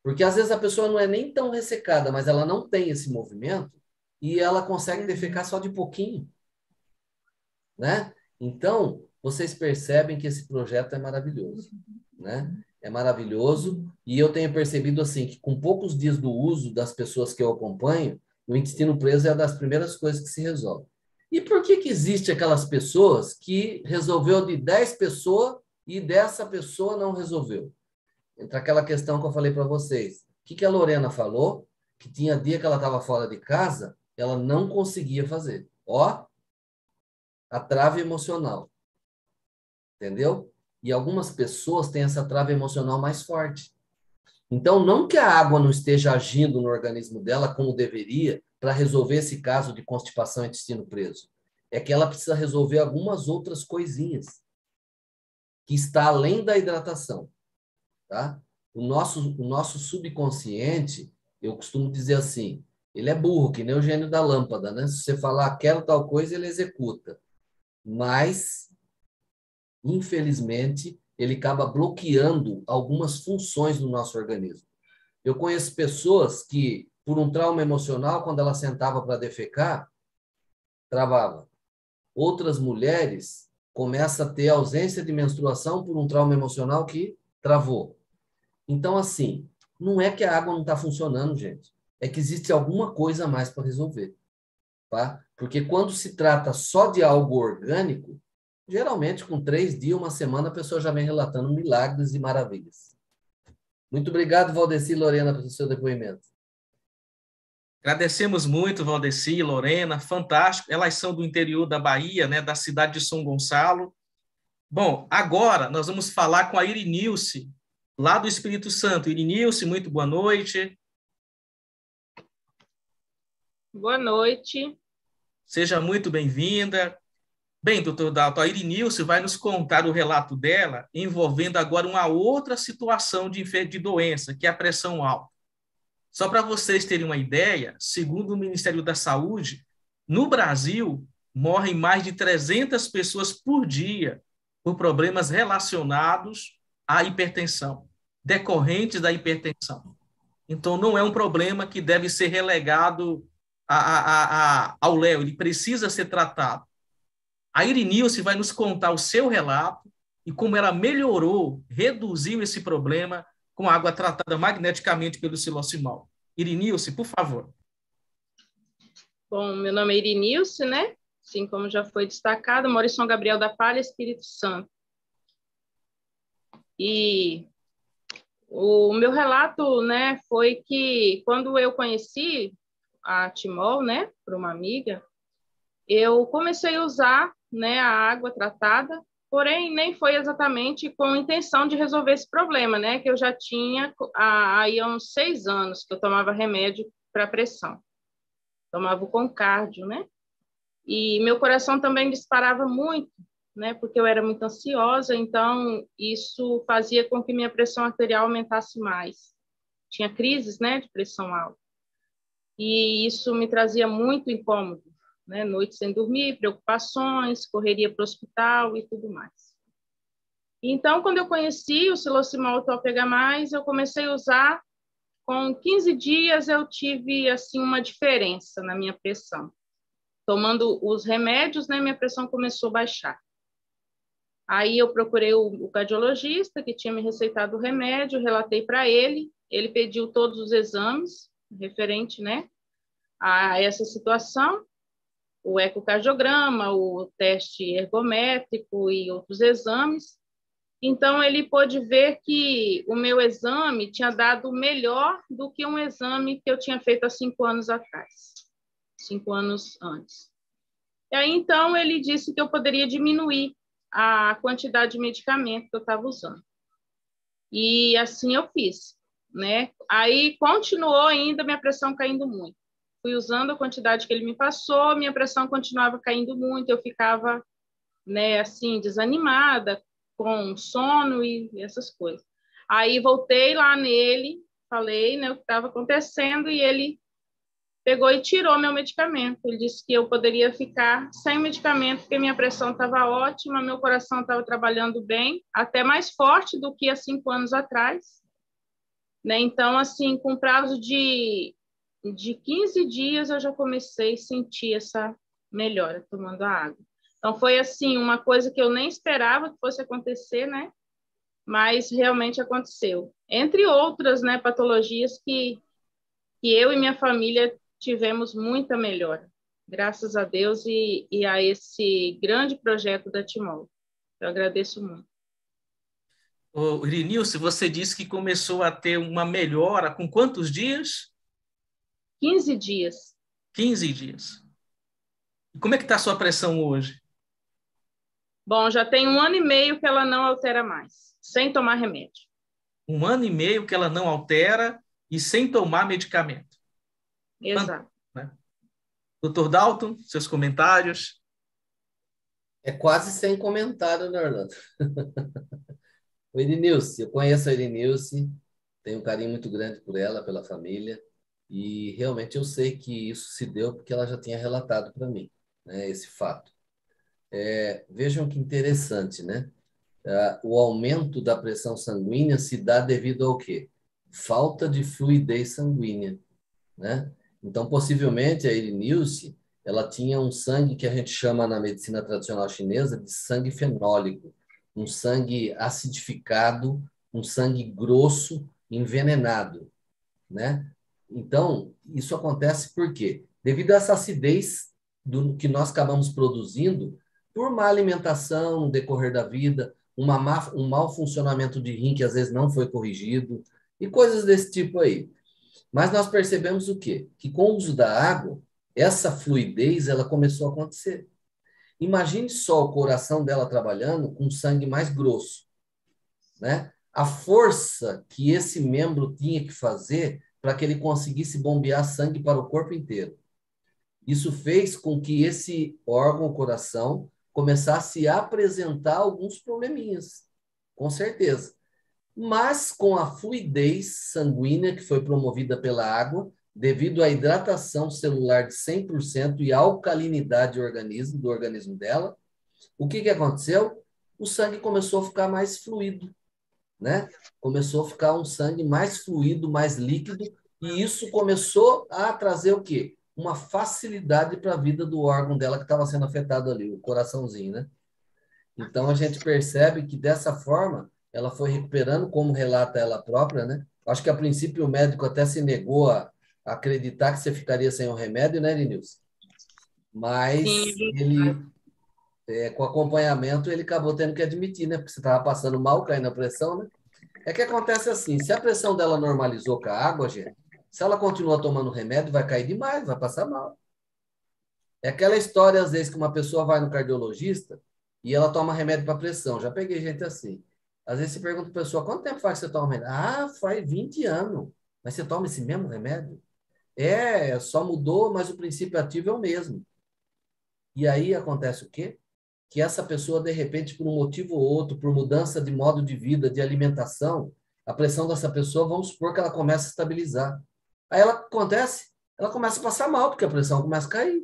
Porque às vezes a pessoa não é nem tão ressecada, mas ela não tem esse movimento e ela consegue defecar só de pouquinho, né? Então, vocês percebem que esse projeto é maravilhoso, né? É maravilhoso e eu tenho percebido assim que com poucos dias do uso das pessoas que eu acompanho, o intestino preso é uma das primeiras coisas que se resolve. E por que existe aquelas pessoas que resolveu de 10 pessoas e dessa pessoa não resolveu? Entra aquela questão que eu falei para vocês. O que a Lorena falou? Que tinha dia que ela estava fora de casa, ela não conseguia fazer. Ó, a trave emocional. Entendeu? E algumas pessoas têm essa trave emocional mais forte. Então, não que a água não esteja agindo no organismo dela como deveria para resolver esse caso de constipação e intestino preso. É que ela precisa resolver algumas outras coisinhas que está além da hidratação. Tá? O nosso subconsciente, eu costumo dizer assim, ele é burro, que nem o gênio da lâmpada, né? Se você falar, quero tal coisa, ele executa. Mas, infelizmente, ele acaba bloqueando algumas funções do nosso organismo. Eu conheço pessoas que, por um trauma emocional, quando ela sentava para defecar, travava. Outras mulheres começam a ter ausência de menstruação por um trauma emocional que travou. Então, assim, não é que a água não está funcionando, gente. É que existe alguma coisa a mais para resolver. Tá? Porque quando se trata só de algo orgânico, geralmente com 3 dias, uma semana, a pessoa já vem relatando milagres e maravilhas. Muito obrigado, Valdeci e Lorena, pelo seu depoimento. Agradecemos muito, Valdeci e Lorena, fantástico. Elas são do interior da Bahia, né, da cidade de São Gonçalo. Bom, agora nós vamos falar com a Irinilce, lá do Espírito Santo. Irinilce, muito boa noite. Boa noite. Seja muito bem-vinda. Bem, doutor Dalton, a Irinilce vai nos contar o relato dela envolvendo agora uma outra situação de doença, que é a pressão alta. Só para vocês terem uma ideia, segundo o Ministério da Saúde, no Brasil, morrem mais de 300 pessoas por dia por problemas relacionados à hipertensão, decorrentes da hipertensão. Então, não é um problema que deve ser relegado ao léu, ele precisa ser tratado. A Irinilce vai nos contar o seu relato e como ela melhorou, reduziu esse problema com água tratada magneticamente pelo silosimol. Irinilce, por favor. Bom, meu nome é Irinilce, né? Assim como já foi destacado, moro em São Gabriel da Palha, Espírito Santo. E o meu relato, né, foi que quando eu conheci a Timol, né, por uma amiga, eu comecei a usar, né, a água tratada, porém nem foi exatamente com a intenção de resolver esse problema, né, que eu já tinha aí há uns 6 anos que eu tomava remédio para pressão. Tomava o Concárdio, né? E meu coração também disparava muito, né? Porque eu era muito ansiosa, então isso fazia com que minha pressão arterial aumentasse mais. Tinha crises, né, de pressão alta. E isso me trazia muito incômodo, né? Noite sem dormir, preocupações, correria para o hospital e tudo mais. Então, quando eu conheci o Silocimol Top H+, eu comecei a usar. Com 15 dias, eu tive assim uma diferença na minha pressão. Tomando os remédios, né, minha pressão começou a baixar. Aí eu procurei o cardiologista, que tinha me receitado o remédio, relatei para ele, ele pediu todos os exames referente, né, a essa situação, o ecocardiograma, o teste ergométrico e outros exames. Então, ele pôde ver que o meu exame tinha dado melhor do que um exame que eu tinha feito há 5 anos atrás, 5 anos antes. E aí, então, ele disse que eu poderia diminuir a quantidade de medicamento que eu estava usando. E assim eu fiz, né? Aí, continuou ainda minha pressão caindo muito. Fui usando a quantidade que ele me passou, minha pressão continuava caindo muito, eu ficava, né, assim, desanimada, com sono e essas coisas. Aí voltei lá nele, falei, né, o que estava acontecendo, e ele pegou e tirou meu medicamento. Ele disse que eu poderia ficar sem medicamento, porque minha pressão estava ótima, meu coração estava trabalhando bem, até mais forte do que há 5 anos atrás. Né? Então, assim, com prazo de 15 dias, eu já comecei a sentir essa melhora tomando a água. Então, foi assim, uma coisa que eu nem esperava que fosse acontecer, né? Mas realmente aconteceu. Entre outras, né, patologias que eu e minha família tivemos muita melhora, graças a Deus e a esse grande projeto da Timol. Eu agradeço muito. Ô, Irinilce, você disse que começou a ter uma melhora com quantos dias? 15 dias. 15 dias. E como é que está a sua pressão hoje? Bom, já tem 1 ano e meio que ela não altera mais, sem tomar remédio. 1 ano e meio que ela não altera e sem tomar medicamento. Exato. Né? Dr. Dalton, seus comentários? É quase sem comentário, né, Orlando? O Irinilce, eu conheço a Irinilce, tenho um carinho muito grande por ela, pela família, e realmente eu sei que isso se deu porque ela já tinha relatado para mim, né, esse fato. Vejam que interessante, né? O aumento da pressão sanguínea se dá devido ao quê? Falta de fluidez sanguínea, né? Então, possivelmente, a Irinilce, ela tinha um sangue que a gente chama na medicina tradicional chinesa de sangue fenólico, um sangue acidificado, um sangue grosso, envenenado, né? Então, isso acontece por quê? Devido a essa acidez do que nós acabamos produzindo por má alimentação no decorrer da vida, um mau funcionamento de rim que às vezes não foi corrigido e coisas desse tipo aí. Mas nós percebemos o quê? Que com o uso da água, essa fluidez ela começou a acontecer. Imagine só o coração dela trabalhando com sangue mais grosso, né? A força que esse membro tinha que fazer para que ele conseguisse bombear sangue para o corpo inteiro. Isso fez com que esse órgão, o coração, começasse a apresentar alguns probleminhas, com certeza. Mas com a fluidez sanguínea que foi promovida pela água, devido à hidratação celular de 100% e alcalinidade do organismo dela, o que aconteceu? O sangue começou a ficar mais fluido, né? Começou a ficar um sangue mais fluido, mais líquido, e isso começou a trazer o quê? Uma facilidade para a vida do órgão dela que estava sendo afetado ali, o coraçãozinho, né? Então, a gente percebe que, dessa forma, ela foi recuperando, como relata ela própria, né? Acho que, a princípio, o médico até se negou a acreditar que você ficaria sem o remédio, né, Linilson? Mas ele, com acompanhamento, ele acabou tendo que admitir, né? Porque você estava passando mal, caindo a pressão, né? É que acontece assim, se a pressão dela normalizou com a água, gente, se ela continua tomando remédio, vai cair demais, vai passar mal. É aquela história, às vezes, que uma pessoa vai no cardiologista e ela toma remédio para pressão. Já peguei gente assim. Às vezes você pergunta para a pessoa, quanto tempo faz que você toma remédio? Ah, faz 20 anos. Mas você toma esse mesmo remédio? Só mudou, mas o princípio ativo é o mesmo. E aí acontece o quê? Que essa pessoa, de repente, por um motivo ou outro, por mudança de modo de vida, de alimentação, a pressão dessa pessoa, vamos supor que ela começa a estabilizar. Aí ela começa a passar mal, porque a pressão começa a cair.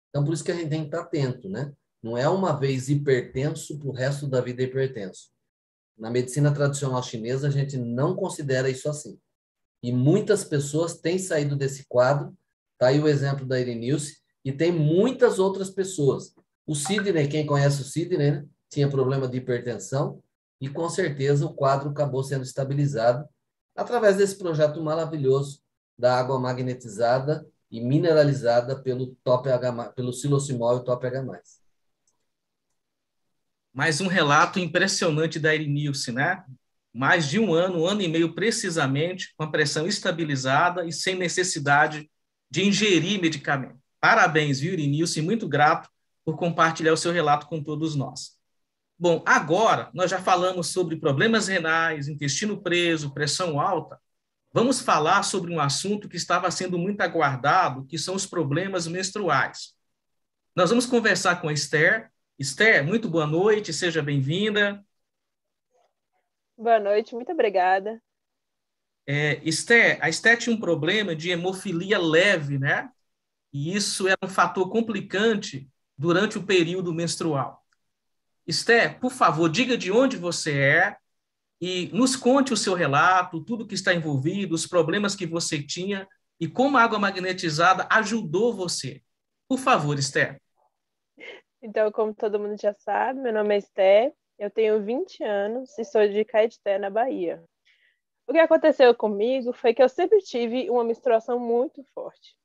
Então, por isso que a gente tem que estar atento, né? Não é uma vez hipertenso, para o resto da vida hipertenso. Na medicina tradicional chinesa, a gente não considera isso assim. E muitas pessoas têm saído desse quadro. Está aí o exemplo da Irenilce, e tem muitas outras pessoas. O Sidney, quem conhece o Sidney, né? Tinha problema de hipertensão, e com certeza o quadro acabou sendo estabilizado através desse projeto maravilhoso da água magnetizada e mineralizada pelo pelo silocimol Top H+. Mais um relato impressionante da Irenilce, né? Mais de um ano e meio precisamente, com a pressão estabilizada e sem necessidade de ingerir medicamento. Parabéns, viu, Irenilce? Muito grato por compartilhar o seu relato com todos nós. Bom, agora nós já falamos sobre problemas renais, intestino preso, pressão alta. Vamos falar sobre um assunto que estava sendo muito aguardado, que são os problemas menstruais. Nós vamos conversar com a Esther. Esther, muito boa noite, seja bem-vinda. Boa noite, muito obrigada. Esther, a Esther tinha um problema de hemofilia leve, né? E isso era um fator complicante durante o período menstrual. Esther, por favor, diga de onde você é e nos conte o seu relato, tudo que está envolvido, os problemas que você tinha e como a água magnetizada ajudou você. Por favor, Esther. Então, como todo mundo já sabe, meu nome é Esther, eu tenho 20 anos e sou de Caetité, na Bahia. O que aconteceu comigo foi que eu sempre tive uma menstruação muito forte.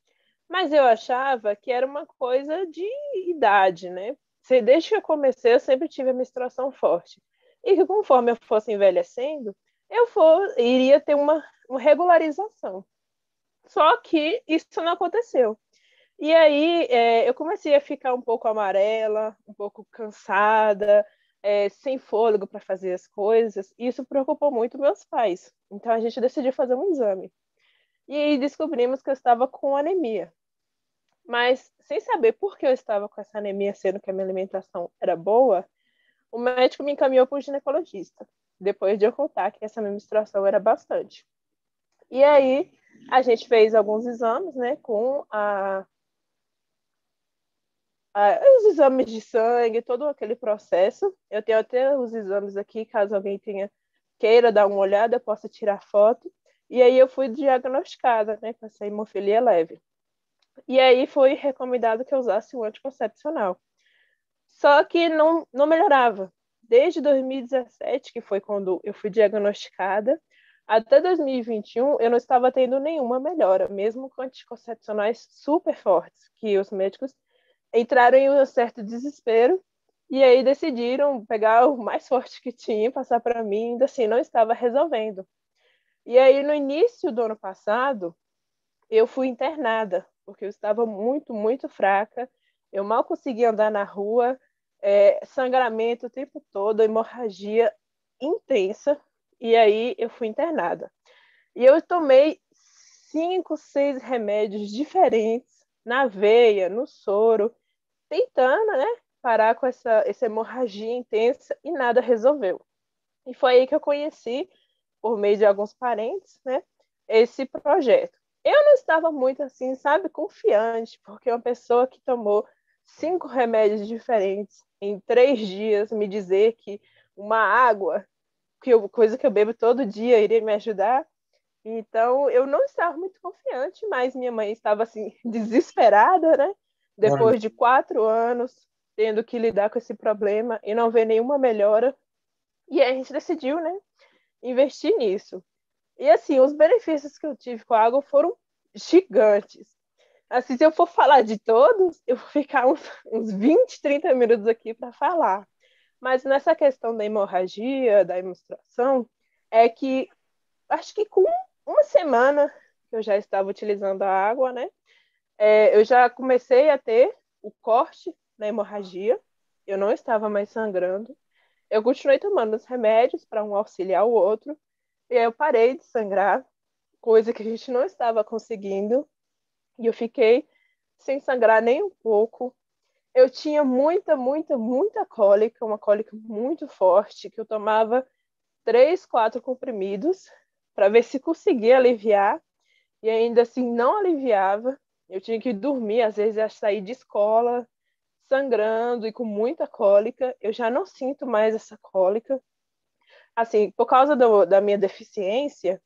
Mas eu achava que era uma coisa de idade, né? Desde que eu comecei, eu sempre tive a menstruação forte. E que conforme eu fosse envelhecendo, iria ter uma regularização. Só que isso não aconteceu. E aí eu comecei a ficar um pouco amarela, um pouco cansada, sem fôlego para fazer as coisas. E isso preocupou muito meus pais. Então a gente decidiu fazer um exame. E aí descobrimos que eu estava com anemia. Mas sem saber por que eu estava com essa anemia, sendo que a minha alimentação era boa, o médico me encaminhou para o ginecologista, depois de eu contar que essa minha menstruação era bastante. E aí a gente fez alguns exames, né, com os exames de sangue, todo aquele processo. Eu tenho até os exames aqui, caso alguém queira dar uma olhada, eu posso tirar foto. E aí eu fui diagnosticada, né, com essa hemofilia leve. E aí foi recomendado que eu usasse um anticoncepcional. Só que não melhorava. Desde 2017, que foi quando eu fui diagnosticada, até 2021, eu não estava tendo nenhuma melhora, mesmo com anticoncepcionais super fortes, que os médicos entraram em um certo desespero e aí decidiram pegar o mais forte que tinha e passar para mim, ainda assim não estava resolvendo. E aí, no início do ano passado, eu fui internada, porque eu estava muito, muito fraca, eu mal conseguia andar na rua, sangramento o tempo todo, hemorragia intensa, e aí eu fui internada. E eu tomei 5, 6 remédios diferentes, na veia, no soro, tentando, né, parar com essa hemorragia intensa, e nada resolveu. E foi aí que eu conheci, por meio de alguns parentes, né, esse projeto. Eu não estava muito assim, sabe, confiante, porque uma pessoa que tomou 5 remédios diferentes em 3 dias me dizer que uma água, coisa que eu bebo todo dia, iria me ajudar. Então, eu não estava muito confiante, mas minha mãe estava assim, desesperada, né? Depois de 4 anos tendo que lidar com esse problema e não ver nenhuma melhora. E aí a gente decidiu, né, investir nisso. E assim, os benefícios que eu tive com a água foram gigantes. Assim, se eu for falar de todos, eu vou ficar uns 20, 30 minutos aqui para falar. Mas nessa questão da hemorragia, da menstruação, é que acho que com uma semana que eu já estava utilizando a água, né? Eu já comecei a ter o corte na hemorragia. Eu não estava mais sangrando. Eu continuei tomando os remédios para um auxiliar o outro. E aí eu parei de sangrar, coisa que a gente não estava conseguindo. E eu fiquei sem sangrar nem um pouco eu tinha muita cólica, uma cólica muito forte, que eu tomava 3, 4 comprimidos para ver se conseguia aliviar, e ainda assim não aliviava. Eu tinha que dormir, às vezes ia sair de escola sangrando e com muita cólica. Eu já não sinto mais essa cólica. Assim, por causa da minha deficiência,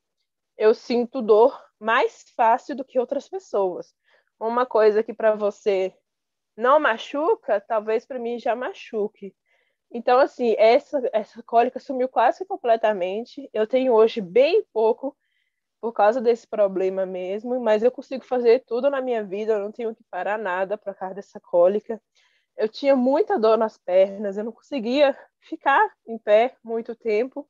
eu sinto dor mais fácil do que outras pessoas. Uma coisa que para você não machuca, talvez para mim já machuque. Então, assim, essa cólica sumiu quase completamente. Eu tenho hoje bem pouco por causa desse problema mesmo, mas eu consigo fazer tudo na minha vida, eu não tenho que parar nada por causa dessa cólica. Eu tinha muita dor nas pernas, eu não conseguia ficar em pé muito tempo,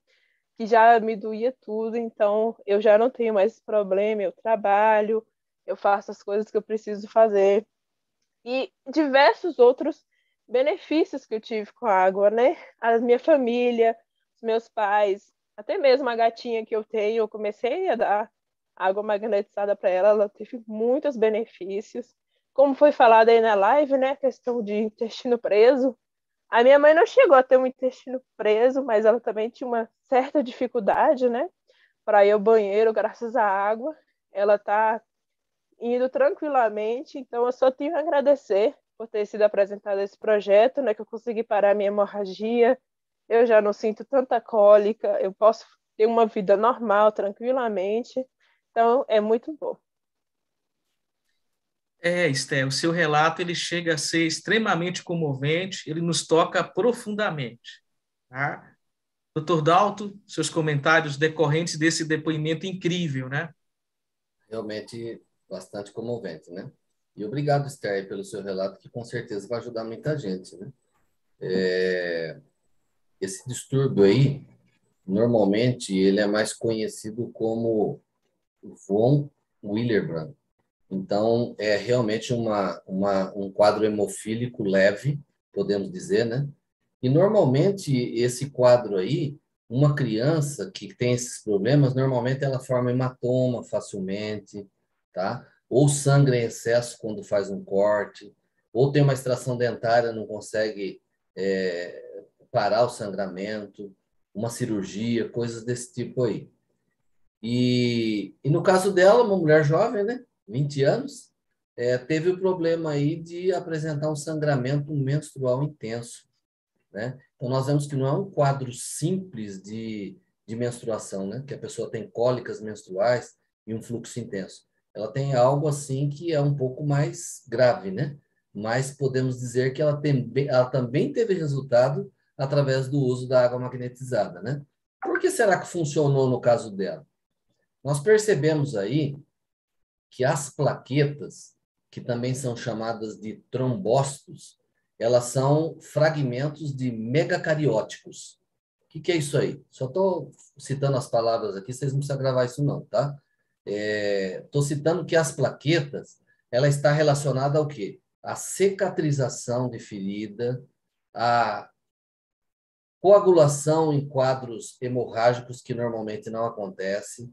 que já me doía tudo, então eu já não tenho mais esse problema, eu trabalho, eu faço as coisas que eu preciso fazer. E diversos outros benefícios que eu tive com a água, né? A minha família, os meus pais, até mesmo a gatinha que eu tenho, eu comecei a dar água magnetizada para ela, ela teve muitos benefícios. Como foi falado aí na live, né? A questão de intestino preso. A minha mãe não chegou a ter um intestino preso, mas ela também tinha uma certa dificuldade, né? Para ir ao banheiro, graças à água. Ela está indo tranquilamente, então eu só tenho a agradecer por ter sido apresentado esse projeto, né, que eu consegui parar a minha hemorragia, eu já não sinto tanta cólica, eu posso ter uma vida normal, tranquilamente, então é muito bom. Esther, o seu relato ele chega a ser extremamente comovente, ele nos toca profundamente. Tá? Dr. Dalto, seus comentários decorrentes desse depoimento incrível, né? Realmente bastante comovente, né? E obrigado, Esther, pelo seu relato, que com certeza vai ajudar muita gente, né? Esse distúrbio aí, normalmente, ele é mais conhecido como von Willebrand. Então, é realmente um quadro hemofílico leve, podemos dizer, né? E, normalmente, esse quadro aí, uma criança que tem esses problemas, normalmente ela forma hematoma facilmente, tá? Ou sangra em excesso quando faz um corte, ou tem uma extração dentária, não consegue parar o sangramento, uma cirurgia, coisas desse tipo aí. E no caso dela, uma mulher jovem, né? 20 anos, teve o problema aí de apresentar um sangramento menstrual intenso, né? Então, nós vemos que não é um quadro simples de menstruação, né? Que a pessoa tem cólicas menstruais e um fluxo intenso. Ela tem algo assim que é um pouco mais grave, né? Mas podemos dizer que ela também teve resultado através do uso da água magnetizada, né? Por que será que funcionou no caso dela? Nós percebemos aí que as plaquetas, que também são chamadas de trombócitos, elas são fragmentos de megacarióticos. O que é isso aí? Só estou citando as palavras aqui, vocês não precisam gravar isso não, tá? Estou citando que as plaquetas, ela está relacionada ao quê? A cicatrização de ferida, a coagulação em quadros hemorrágicos que normalmente não acontece.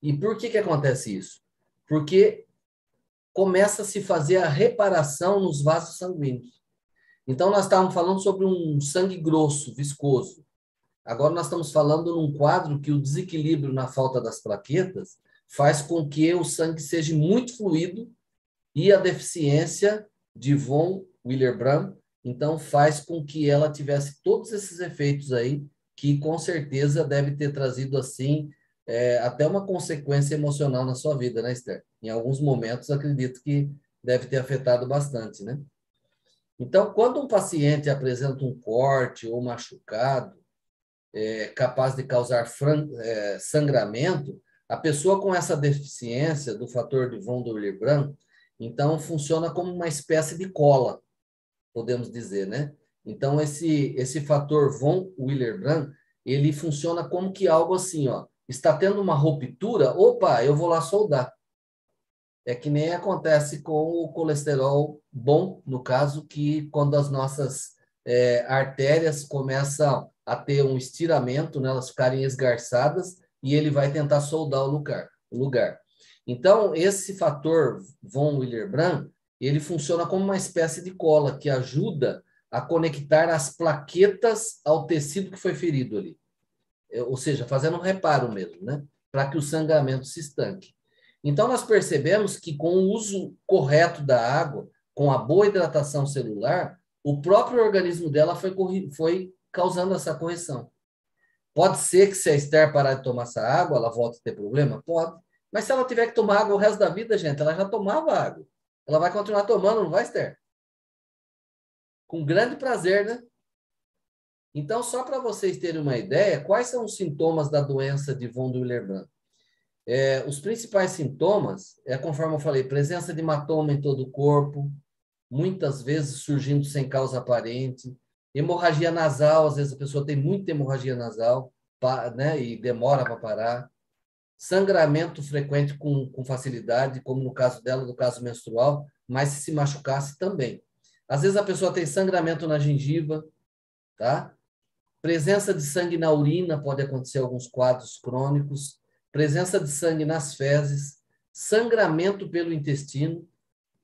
E por que acontece isso? Porque começa a se fazer a reparação nos vasos sanguíneos. Então, nós estávamos falando sobre um sangue grosso, viscoso. Agora, nós estamos falando num quadro que o desequilíbrio na falta das plaquetas faz com que o sangue seja muito fluido e a deficiência de von Willebrand, então, faz com que ela tivesse todos esses efeitos aí, que com certeza deve ter trazido, assim, até uma consequência emocional na sua vida, né, Esther? Em alguns momentos, acredito que deve ter afetado bastante, né? Então, quando um paciente apresenta um corte ou machucado, capaz de causar sangramento, a pessoa com essa deficiência do fator de von Willebrand, então, funciona como uma espécie de cola, podemos dizer, né? Então, esse fator von Willebrand, ele funciona como que algo assim, ó, está tendo uma ruptura, opa, eu vou lá soldar. É que nem acontece com o colesterol bom, no caso, que quando as nossas artérias começam a ter um estiramento, né, elas ficarem esgarçadas, e ele vai tentar soldar o lugar. Então, esse fator von Willebrand, ele funciona como uma espécie de cola que ajuda a conectar as plaquetas ao tecido que foi ferido ali. Ou seja, fazendo um reparo mesmo, né? Para que o sangramento se estanque. Então, nós percebemos que com o uso correto da água, com a boa hidratação celular, o próprio organismo dela foi causando essa correção. Pode ser que se a Esther parar de tomar essa água, ela volte a ter problema? Pode. Mas se ela tiver que tomar água o resto da vida, gente, ela já tomava água. Ela vai continuar tomando, não vai, Esther? Com grande prazer, né? Então, só para vocês terem uma ideia, quais são os sintomas da doença de von Willebrand? Os principais sintomas conforme eu falei, presença de hematoma em todo o corpo, muitas vezes surgindo sem causa aparente, hemorragia nasal, às vezes a pessoa tem muita hemorragia nasal, né, e demora para parar, sangramento frequente com facilidade, como no caso dela, no caso menstrual, mas se machucasse também. Às vezes a pessoa tem sangramento na gengiva, tá? Presença de sangue na urina, pode acontecer alguns quadros crônicos, presença de sangue nas fezes, sangramento pelo intestino,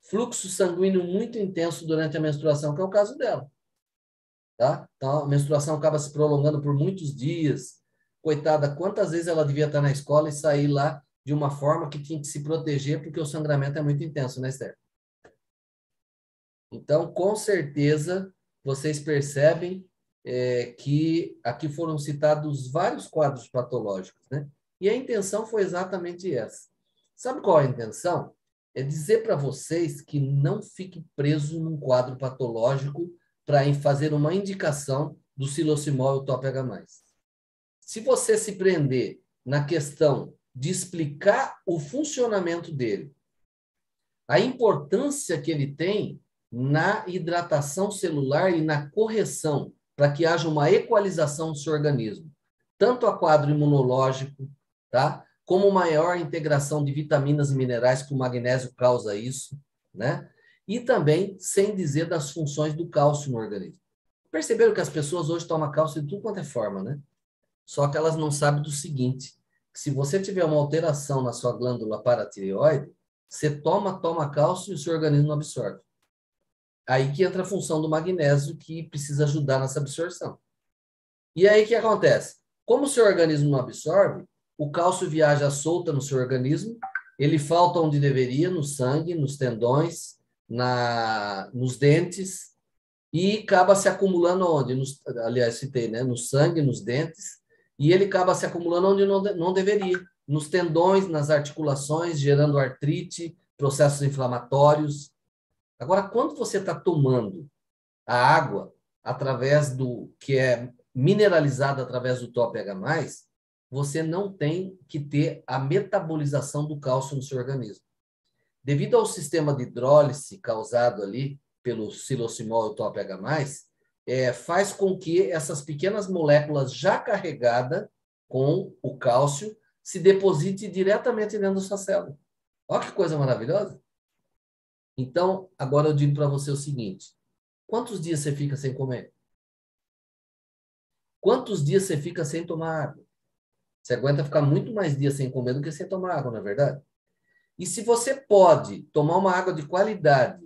fluxo sanguíneo muito intenso durante a menstruação, que é o caso dela. Tá? Então, a menstruação acaba se prolongando por muitos dias. Coitada, quantas vezes ela devia estar na escola e sair lá de uma forma que tinha que se proteger, porque o sangramento é muito intenso, né, Esther? Então, com certeza, vocês percebem que aqui foram citados vários quadros patológicos, né? E a intenção foi exatamente essa. Sabe qual é a intenção? É dizer para vocês que não fique preso num quadro patológico para fazer uma indicação do Silosimol e o Top-H+. Se você se prender na questão de explicar o funcionamento dele, a importância que ele tem na hidratação celular e na correção, para que haja uma equalização do seu organismo, tanto a quadro imunológico, tá? Como maior integração de vitaminas e minerais, que o magnésio causa isso, né? E também, sem dizer das funções do cálcio no organismo. Perceberam que as pessoas hoje tomam cálcio de tudo quanto é forma, né? Só que elas não sabem do seguinte, que se você tiver uma alteração na sua glândula paratireoide, você toma cálcio e o seu organismo não absorve. Aí que entra a função do magnésio, que precisa ajudar nessa absorção. E aí o que acontece? Como o seu organismo não absorve, o cálcio viaja solta no seu organismo, ele falta onde deveria, no sangue, nos tendões, nos dentes, e acaba se acumulando onde? Aliás, citei, né? No sangue, nos dentes, e ele acaba se acumulando onde não deveria, nos tendões, nas articulações, gerando artrite, processos inflamatórios. Agora, quando você está tomando a água através que é mineralizada através do Top-H+, você não tem que ter a metabolização do cálcio no seu organismo. Devido ao sistema de hidrólise causado ali pelo Silosimol e o Top-H+, faz com que essas pequenas moléculas já carregadas com o cálcio se deposite diretamente dentro da sua célula. Olha que coisa maravilhosa! Então, agora eu digo para você o seguinte, quantos dias você fica sem comer? Quantos dias você fica sem tomar água? Você aguenta ficar muito mais dias sem comer do que sem tomar água, não é verdade? E se você pode tomar uma água de qualidade,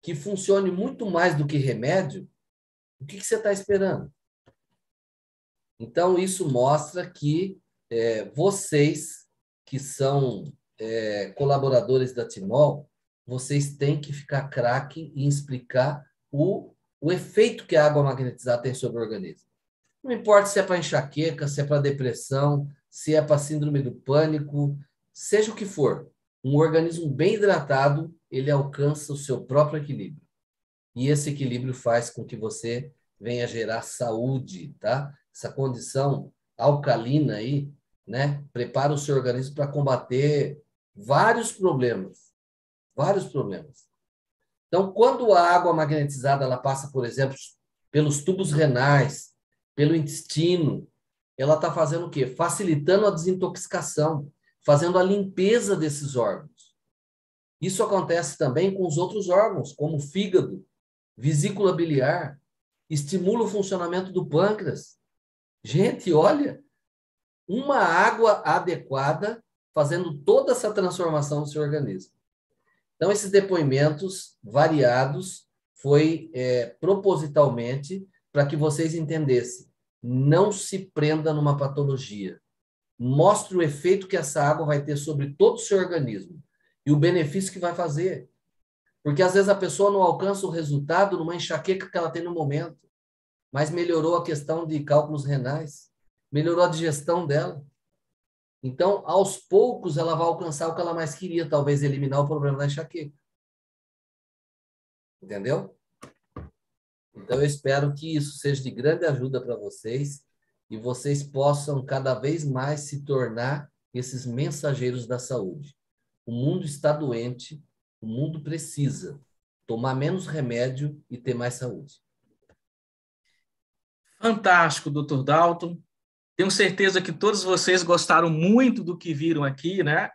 que funcione muito mais do que remédio, o que você está esperando? Então, isso mostra que vocês, que são colaboradores da Timol, vocês têm que ficar craque em explicar o efeito que a água magnetizada tem sobre o organismo. Não importa se é para enxaqueca, se é para depressão, se é para síndrome do pânico, seja o que for. Um organismo bem hidratado, ele alcança o seu próprio equilíbrio. E esse equilíbrio faz com que você venha gerar saúde, tá? Essa condição alcalina aí, né? Prepara o seu organismo para combater vários problemas. Vários problemas. Então, quando a água magnetizada ela passa, por exemplo, pelos tubos renais, pelo intestino, ela está fazendo o quê? Facilitando a desintoxicação, fazendo a limpeza desses órgãos. Isso acontece também com os outros órgãos, como o fígado, vesícula biliar, estimula o funcionamento do pâncreas. Gente, olha, uma água adequada fazendo toda essa transformação no seu organismo. Então, esses depoimentos variados foi propositalmente para que vocês entendessem. Não se prenda numa patologia. Mostre o efeito que essa água vai ter sobre todo o seu organismo e o benefício que vai fazer. Porque, às vezes, a pessoa não alcança o resultado numa enxaqueca que ela tem no momento, mas melhorou a questão de cálculos renais, melhorou a digestão dela. Então, aos poucos, ela vai alcançar o que ela mais queria, talvez eliminar o problema da enxaqueca. Entendeu? Então, eu espero que isso seja de grande ajuda para vocês e vocês possam cada vez mais se tornar esses mensageiros da saúde. O mundo está doente, o mundo precisa tomar menos remédio e ter mais saúde. Fantástico, Dr. Dalton. Tenho certeza que todos vocês gostaram muito do que viram aqui, né?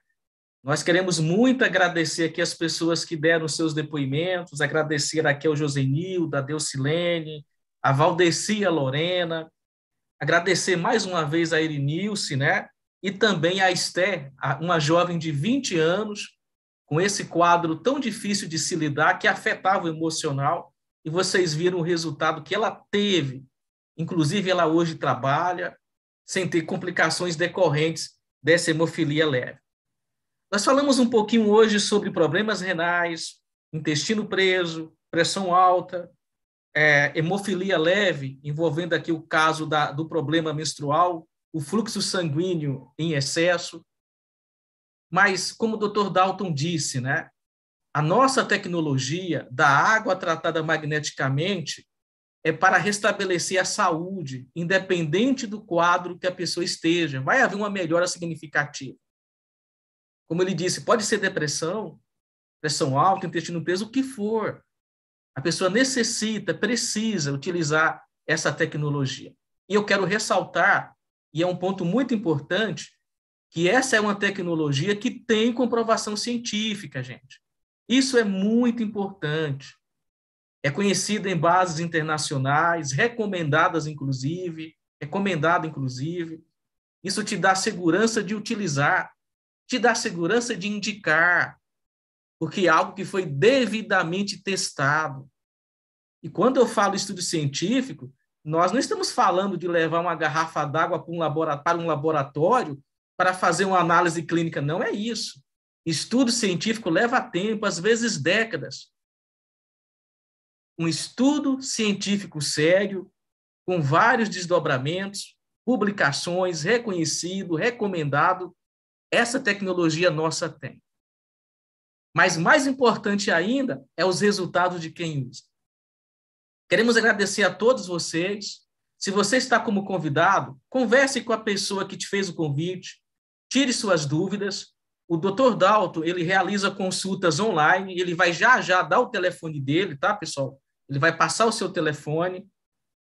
Nós queremos muito agradecer aqui as pessoas que deram seus depoimentos, agradecer aqui ao Josenildo, a Deucilene, a Valdeci, a Lorena, agradecer mais uma vez a Irinilce, né? E também a Esther, uma jovem de 20 anos, com esse quadro tão difícil de se lidar, que afetava o emocional, e vocês viram o resultado que ela teve. Inclusive, ela hoje trabalha sem ter complicações decorrentes dessa hemofilia leve. Nós falamos um pouquinho hoje sobre problemas renais, intestino preso, pressão alta, hemofilia leve, envolvendo aqui o caso do problema menstrual, o fluxo sanguíneo em excesso. Mas, como o Dr. Dalton disse, né, a nossa tecnologia da água tratada magneticamente é para restabelecer a saúde, independente do quadro que a pessoa esteja. Vai haver uma melhora significativa. Como ele disse, pode ser depressão, pressão alta, intestino preso, o que for. A pessoa precisa utilizar essa tecnologia. E eu quero ressaltar, e é um ponto muito importante, que essa é uma tecnologia que tem comprovação científica, gente. Isso é muito importante. É conhecida em bases internacionais, recomendada, inclusive. Isso te dá segurança de utilizar, te dá segurança de indicar, porque é algo que foi devidamente testado. E quando eu falo estudo científico, nós não estamos falando de levar uma garrafa d'água para um laboratório para fazer uma análise clínica. Não é isso. Estudo científico leva tempo, às vezes décadas. Um estudo científico sério, com vários desdobramentos, publicações, reconhecido, recomendado, essa tecnologia nossa tem. Mas mais importante ainda é os resultados de quem usa. Queremos agradecer a todos vocês. Se você está como convidado, converse com a pessoa que te fez o convite, tire suas dúvidas. O Dr. Dalton, ele realiza consultas online, ele vai já dar o telefone dele, tá, pessoal? Ele vai passar o seu telefone.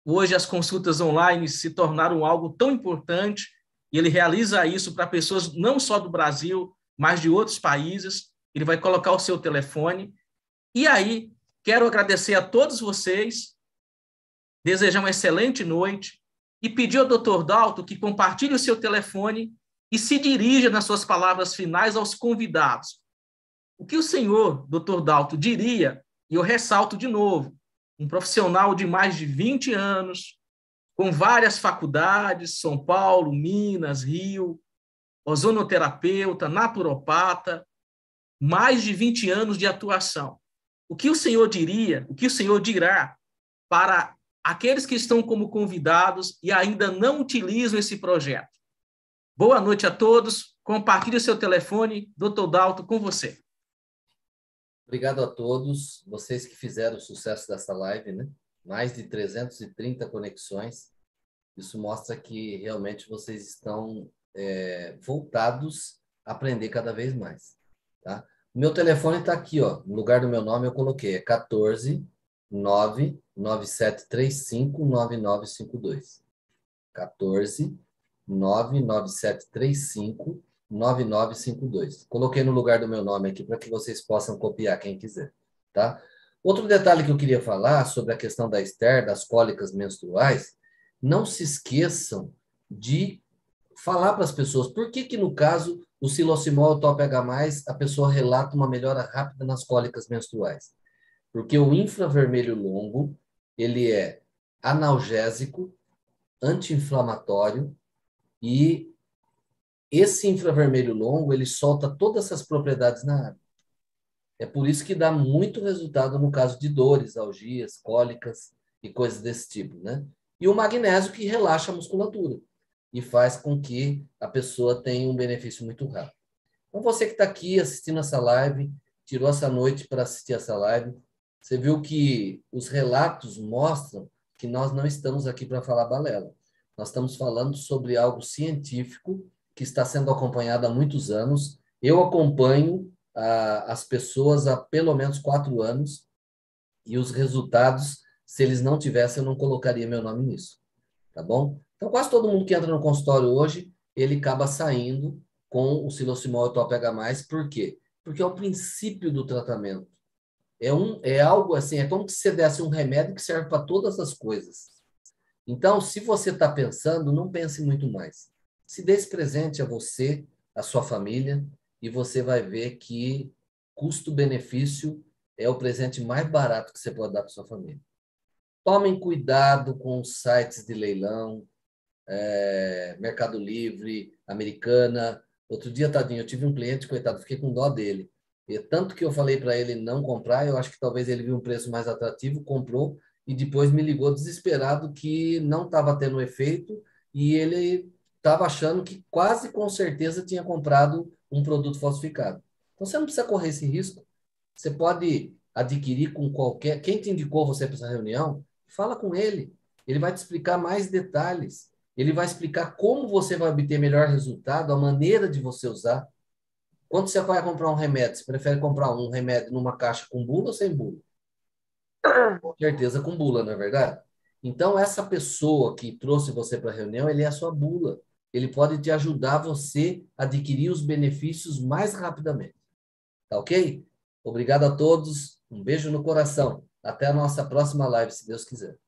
Hoje as consultas online se tornaram algo tão importante e ele realiza isso para pessoas não só do Brasil, mas de outros países. Ele vai colocar o seu telefone. E aí, quero agradecer a todos vocês, desejar uma excelente noite e pedir ao Dr. Dalton que compartilhe o seu telefone e se dirija nas suas palavras finais aos convidados. O que o senhor, Dr. Dalton, diria, e eu ressalto de novo, um profissional de mais de 20 anos, com várias faculdades, São Paulo, Minas, Rio, ozonoterapeuta, naturopata, mais de 20 anos de atuação. O que o senhor diria, o que o senhor dirá para aqueles que estão como convidados e ainda não utilizam esse projeto? Boa noite a todos. Compartilhe o seu telefone. Dr. Dalton, com você. Obrigado a todos, vocês que fizeram o sucesso dessa live, né? Mais de 330 conexões. Isso mostra que realmente vocês estão voltados a aprender cada vez mais, tá? O meu telefone está aqui, ó. No lugar do meu nome eu coloquei, é 14 99735 9952. 14 99735 9952. Coloquei no lugar do meu nome aqui para que vocês possam copiar quem quiser, tá? Outro detalhe que eu queria falar sobre a questão da Esther, das cólicas menstruais, não se esqueçam de falar para as pessoas por que no caso o Silosimol e o Top H+, a pessoa relata uma melhora rápida nas cólicas menstruais. Porque o infravermelho longo, ele é analgésico, anti-inflamatório, e esse infravermelho longo, ele solta todas essas propriedades na água. É por isso que dá muito resultado no caso de dores, algias, cólicas e coisas desse tipo, né? E o magnésio, que relaxa a musculatura e faz com que a pessoa tenha um benefício muito rápido. Então, você que está aqui assistindo essa live, tirou essa noite para assistir essa live, você viu que os relatos mostram que nós não estamos aqui para falar balela. Nós estamos falando sobre algo científico que está sendo acompanhado há muitos anos. Eu acompanho as pessoas há pelo menos 4 anos e os resultados, se eles não tivessem, eu não colocaria meu nome nisso. Tá bom? Então, quase todo mundo que entra no consultório hoje, ele acaba saindo com o Silosimol e o Top H+. Por quê? Porque é o princípio do tratamento. É algo assim, é como se você desse um remédio que serve para todas as coisas. Então, se você está pensando, não pense muito mais. Se dê esse presente a você, a sua família, e você vai ver que custo-benefício é o presente mais barato que você pode dar para sua família. Tomem cuidado com os sites de leilão, Mercado Livre, Americana. Outro dia, tadinho, eu tive um cliente, coitado, fiquei com dó dele. E tanto que eu falei para ele não comprar, eu acho que talvez ele viu um preço mais atrativo, comprou, e depois me ligou desesperado que não estava tendo efeito, e ele estava achando que quase com certeza tinha comprado um produto falsificado. Então, você não precisa correr esse risco. Você pode adquirir com qualquer... Quem te indicou você para essa reunião, fala com ele. Ele vai te explicar mais detalhes. Ele vai explicar como você vai obter melhor resultado, a maneira de você usar. Quando você vai comprar um remédio, você prefere comprar um remédio numa caixa com bula ou sem bula? Com certeza com bula, não é verdade? Então, essa pessoa que trouxe você para a reunião, ele é a sua bula. Ele pode te ajudar você a adquirir os benefícios mais rapidamente. Tá ok? Obrigado a todos. Um beijo no coração. Até a nossa próxima live, se Deus quiser.